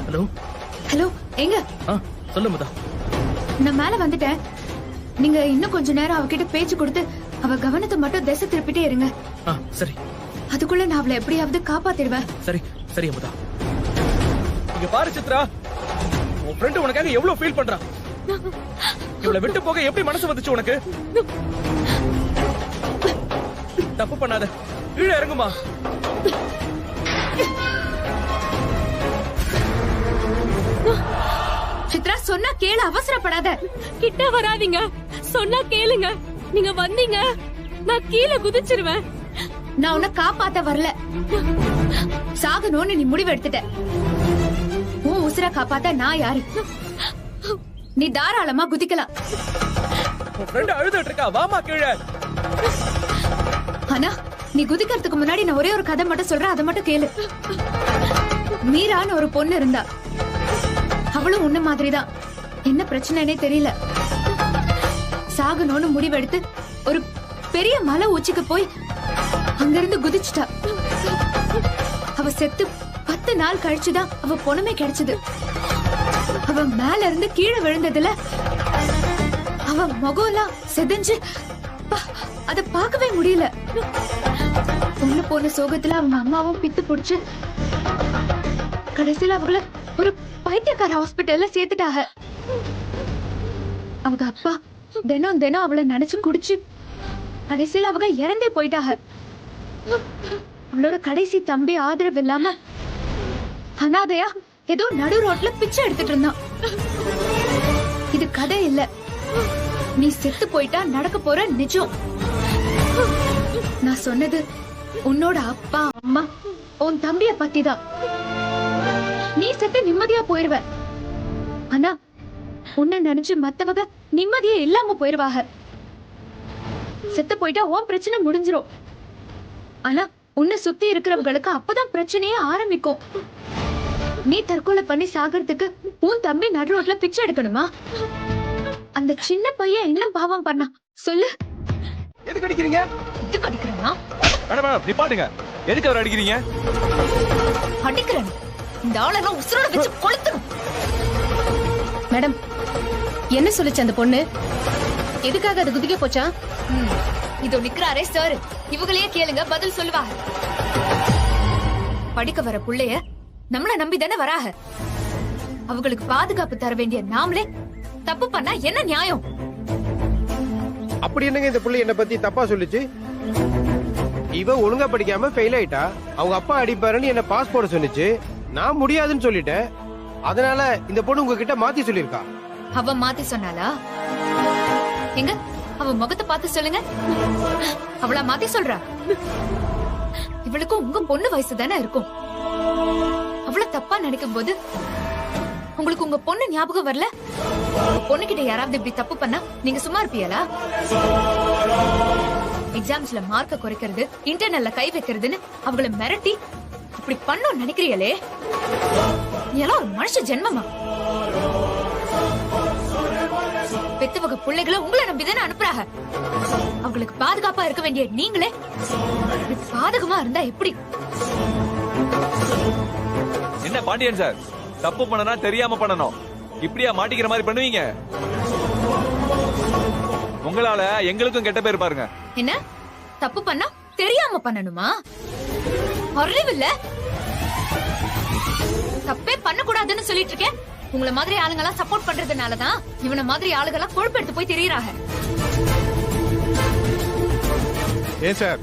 Hello hello எங்க சொல்லு முதா. நான் மேல வந்துட்டேன். நீங்க இன்னும் கொஞ்ச நேரம் அவகிட்ட பேச்சு கொடுத்து அவ கவனத்தை மட்டும் திசை திருப்பிட்டே இருங்க. சரி. அதுக்குள்ள நான் அவளை எப்படியாவது காப்பாத்திடுவேன். சரி சரி அமுதா. இங்க பாரு சித்ரா, உன் ஃப்ரெண்ட் உனக்காக எவ்வளவு ஃபீல் பண்றான். இவளை விட்டு போக எப்படி மனசு வந்துச்சு உனக்கு? தப்பு பண்ணாத, கீழே இறங்குமா. சித்ரா சொன்னா கேளு, அவசரப்படாத. கிட்ட வராதீங்க, சொன்னா கேளுங்க. நீங்க வந்தீங்க நான் கீழே குதிச்சிருவேன். நான் உன்னை காப்பாத்த வரல, சாகணும்னு நீ முடிவு எடுத்துட்ட. உன் உசுர காப்பாத்த நான் யாரு? நீ தாராளமா குதிக்கலாம். உன் ஃப்ரெண்ட் அழுதுட்டு இருக்கா, வாமா கீழே. ஆனா நீ குதிக்கிறதுக்கு முன்னாடி நான் ஒரே ஒரு கதை மட்டும் சொல்றேன், அதை மட்டும் கேளு. மீரான்னு ஒரு பொண்ணு இருந்தா, அவளும் உன்ன மாதிரிதான். என்ன பிரச்சனைனே தெரியல, சாகணும்னு முடிவெடுத்து ஒரு பெரிய மலை உச்சிக்கு போய் அங்கிருந்து குதிச்சுட்டா. அவ செத்து 10 நாள் கழிச்சுதான் அவ பொண்ணுமே கிடைச்சது. அவ மேல இருந்து கீழே விழுந்ததுல அவ முகம் எல்லாம் செதஞ்சு அத பார்க்கவே முடியல. பொண்ணு போன சோகத்துல அவங்க அம்மாவும் பித்து புடிச்சு கடைசியில அவங்கள ஒரு பைத்தியக்கார ஹாஸ்பிட்டல்ல சேர்த்துட்டாங்க. அவங்க அப்பா தினம் தினம் அவளை நினைச்சு குடிச்சு கடைசியில அவங்க இறந்தே போயிட்டாங்க. அவளோட கடைசி தம்பி ஆதரவு இல்லாம அனாதையா ஏதோ நடு ரோட்ல பிச்சை எடுத்துட்டு இருந்தான். இது கதை இல்ல, நீ செத்து போயிட்டா நடக்க போற நிஜம். நான் சொன்னது உன்னோட அப்பா அம்மா உன் தம்பிய பத்திதான். நீ செத்து நிம்மதியா போயிருவ, ஆனா உன்னை நினைச்சு மத்தவங்க நிம்மதியே இல்லாம போயிருவாங்க. செத்து போயிட்டா உன் பிரச்சனை முடிஞ்சிரும், ஆனா உன்னை சுத்தி இருக்கிறவங்களுக்கு அப்பதான் பிரச்சனையே ஆரம்பிக்கும். நீ தற்கொலை பண்ணி சாகிறதுக்கு உன் தம்பி நடு ரோட்ல பிச்சை எடுக்கணுமா? அந்த சின்ன பையன் என்ன பாவம் பண்ணா சொல்லு? எதுக்கு அடிக்கிறீங்க? எதுக்கு அடிக்கிறேன்னா? மேடம் நிப்பாட்டுங்க, எதுக்கு அவர் அடிக்கிறீங்க? அடிக்கிறேன், இந்த ஆளெல்லாம் உசுரோட வச்சு கொளுத்தணும். மேடம், என்ன சொல்லுச்சு அந்த பொண்ணு? எதுக்காக அது குதிக்க போச்சா? இதோ நிக்கிறாரே சார், இவங்களையே கேளுங்க, பதில் சொல்லுவா. படிக்க வர புள்ளைய நம்மள நம்பி தானே வராக. அவங்களுக்கு பாதுகாப்பு தர வேண்டிய நாமளே தப்பு பண்ணா என்ன நியாயம்? அப்படி என்னங்க இந்த புள்ளை என்ன பத்தி தப்பா சொல்லுச்சு? இவ ஒழுங்கா படிக்காம ஃபெயில் ஆயிட்டா, அவங்க அப்பா அடிப்பாருன்னு என்ன பாஸ் போட சொன்னுச்சு. நான் முடியாதுன்னு சொல்லிட்டேன், அதனால இந்த பொண்ணு உங்ககிட்ட மாத்தி சொல்லிருக்கா. அவ மாத்தி சொன்னாலா? எங்க அவ முகத்தை பார்த்து சொல்லுங்க, அவளா மாத்தி சொல்றா? இவளுக்கும் உங்க பொண்ணு வயசு தானே இருக்கும். அவ்வளவு தப்பா நினைக்கும் போது உங்களுக்கு உங்க பொண்ணு ஞாபகம் வரல? பொண்ணு கிட்ட யாராவது இப்படி தப்பு பண்ணா நீங்க சும்மா இருப்பீங்களா? எக்ஸாம்ஸ்ல மார்க்க குறைக்கிறது, இன்டர்னல்ல கை வைக்கிறதுன்னு அவங்கள மிரட்டி இப்படி பண்ண நினைக்கிறீங்களே, எல்லாம் ஒரு மனுஷ ஜென்மமா? பெத்தவங்க பிள்ளைகளை உங்களை நம்பிதானே அனுப்புறாங்க. அவங்களுக்கு பாதுகாப்பா இருக்க வேண்டிய நீங்களே பாதகமா இருந்தா எப்படி? என்ன பாண்டியன் சார், தப்பு பண்ணனா தெரியாம பண்ணணும், இப்படியா மாட்டிக்கிற மாதிரி பண்ணுவீங்க? உங்களால எங்களுக்கும் கெட்ட பேர் பாருங்க. என்ன தப்பு பண்ணா தெரியாம பண்ணணுமா? அறிவில்ல, தப்பே பண்ண கூடாதுன்னு சொல்லிட்டு இருக்கேன். உங்களை மாதிரி ஆளுங்கெல்லாம் சப்போர்ட் பண்றதுனாலதான் இவனை மாதிரி ஆளுங்கெல்லாம் கொழுப்பெடுத்து போய் தெரியறாங்க. ஏன் சார்